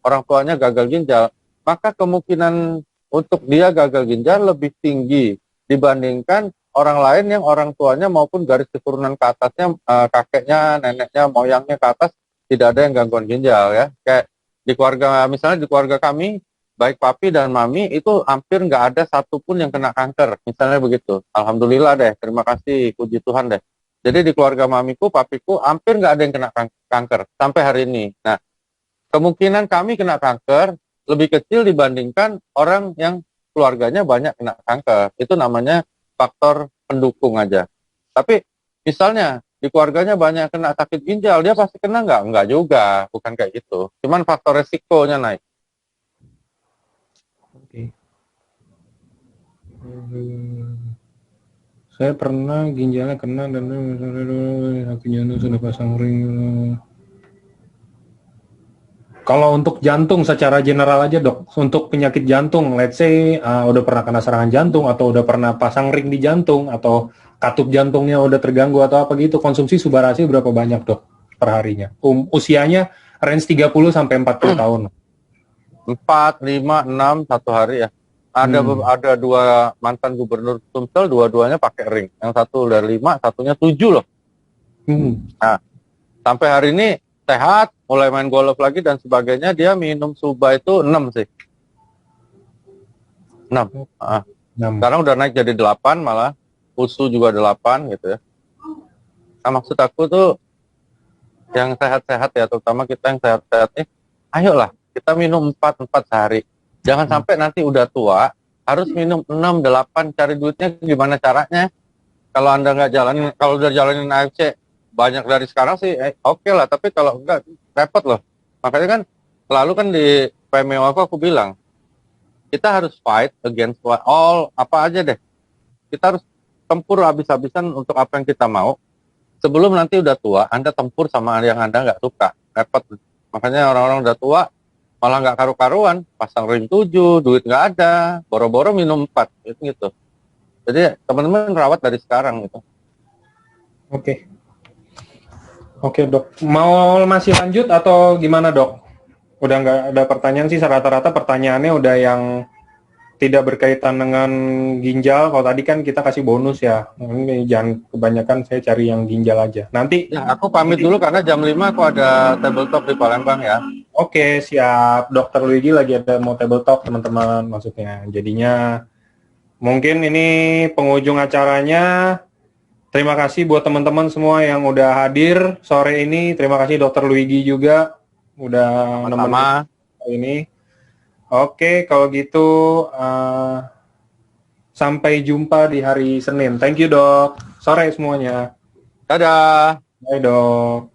orang tuanya gagal ginjal, maka kemungkinan untuk dia gagal ginjal lebih tinggi dibandingkan orang lain yang orang tuanya maupun garis keturunan ke atasnya, kakeknya, neneknya, moyangnya ke atas tidak ada yang gangguan ginjal ya. Kayak di keluarga, misalnya di keluarga kami, baik papi dan mami itu hampir nggak ada satupun yang kena kanker, misalnya begitu. Alhamdulillah deh, terima kasih, puji Tuhan deh. Jadi di keluarga mamiku, papiku hampir nggak ada yang kena kanker sampai hari ini. Nah, kemungkinan kami kena kanker lebih kecil dibandingkan orang yang keluarganya banyak kena kanker. Itu namanya faktor pendukung aja. Tapi misalnya di keluarganya banyak kena sakit ginjal, dia pasti kena nggak? Nggak juga, bukan kayak gitu. Cuman faktor resikonya naik.
Oke. Saya pernah ginjalnya kena dan sakit jantung sudah pasang ring. Kalau untuk jantung secara general aja dok, untuk penyakit jantung, let's say udah pernah kena serangan jantung atau udah pernah pasang ring di jantung atau katup jantungnya udah terganggu atau apa gitu, konsumsi Subarasi berapa banyak dok perharinya? Usianya range 30 sampai 40 tahun.
4, 5, 6 1 hari ya. Ada 2 mantan gubernur Sumsel, dua-duanya pakai ring. Yang satu udah 5, satunya 7 loh. Nah, sampai hari ini sehat, mulai main golf lagi dan sebagainya. Dia minum Suba itu 6 sih. 6. Sekarang udah naik jadi 8 malah. Usu juga 8 gitu ya. Nah, maksud aku tuh yang sehat-sehat ya, terutama kita yang sehat-sehat nih, ayolah kita minum 4 sehari. Jangan sampai nanti udah tua harus minum 6, 8, cari duitnya gimana caranya. Kalau Anda nggak jalanin, kalau udah jalanin AFC banyak dari sekarang sih oke lah, tapi kalau enggak repot loh. Makanya kan selalu kan di PMO aku bilang kita harus fight against all apa aja deh. Kita harus tempur habis-habisan untuk apa yang kita mau. Sebelum nanti udah tua, Anda tempur sama yang Anda nggak suka. Repot. Makanya orang-orang udah tua malah nggak karu-karuan, pasang ring 7, duit nggak ada, boro-boro minum 4, gitu. Jadi teman-teman rawat dari sekarang gitu.
Oke. Oke dok, mau masih lanjut atau gimana dok? Udah nggak ada pertanyaan sih, rata-rata pertanyaannya udah yang tidak berkaitan dengan ginjal. Kalau tadi kan kita kasih bonus ya, ini jangan kebanyakan saya cari yang ginjal aja. Nanti
ya, aku pamit dulu karena jam 5 aku ada tabletop di Palembang ya.
Oke, siap. Dokter Luigi lagi ada mau tabletop teman-teman maksudnya. Jadinya mungkin ini penghujung acaranya. Terima kasih buat teman-teman semua yang udah hadir sore ini. Terima kasih Dokter Luigi juga udah nemenin ini. Oke, kalau gitu sampai jumpa di hari Senin. Thank you dok. Sore semuanya.
Dadah.
Bye dok.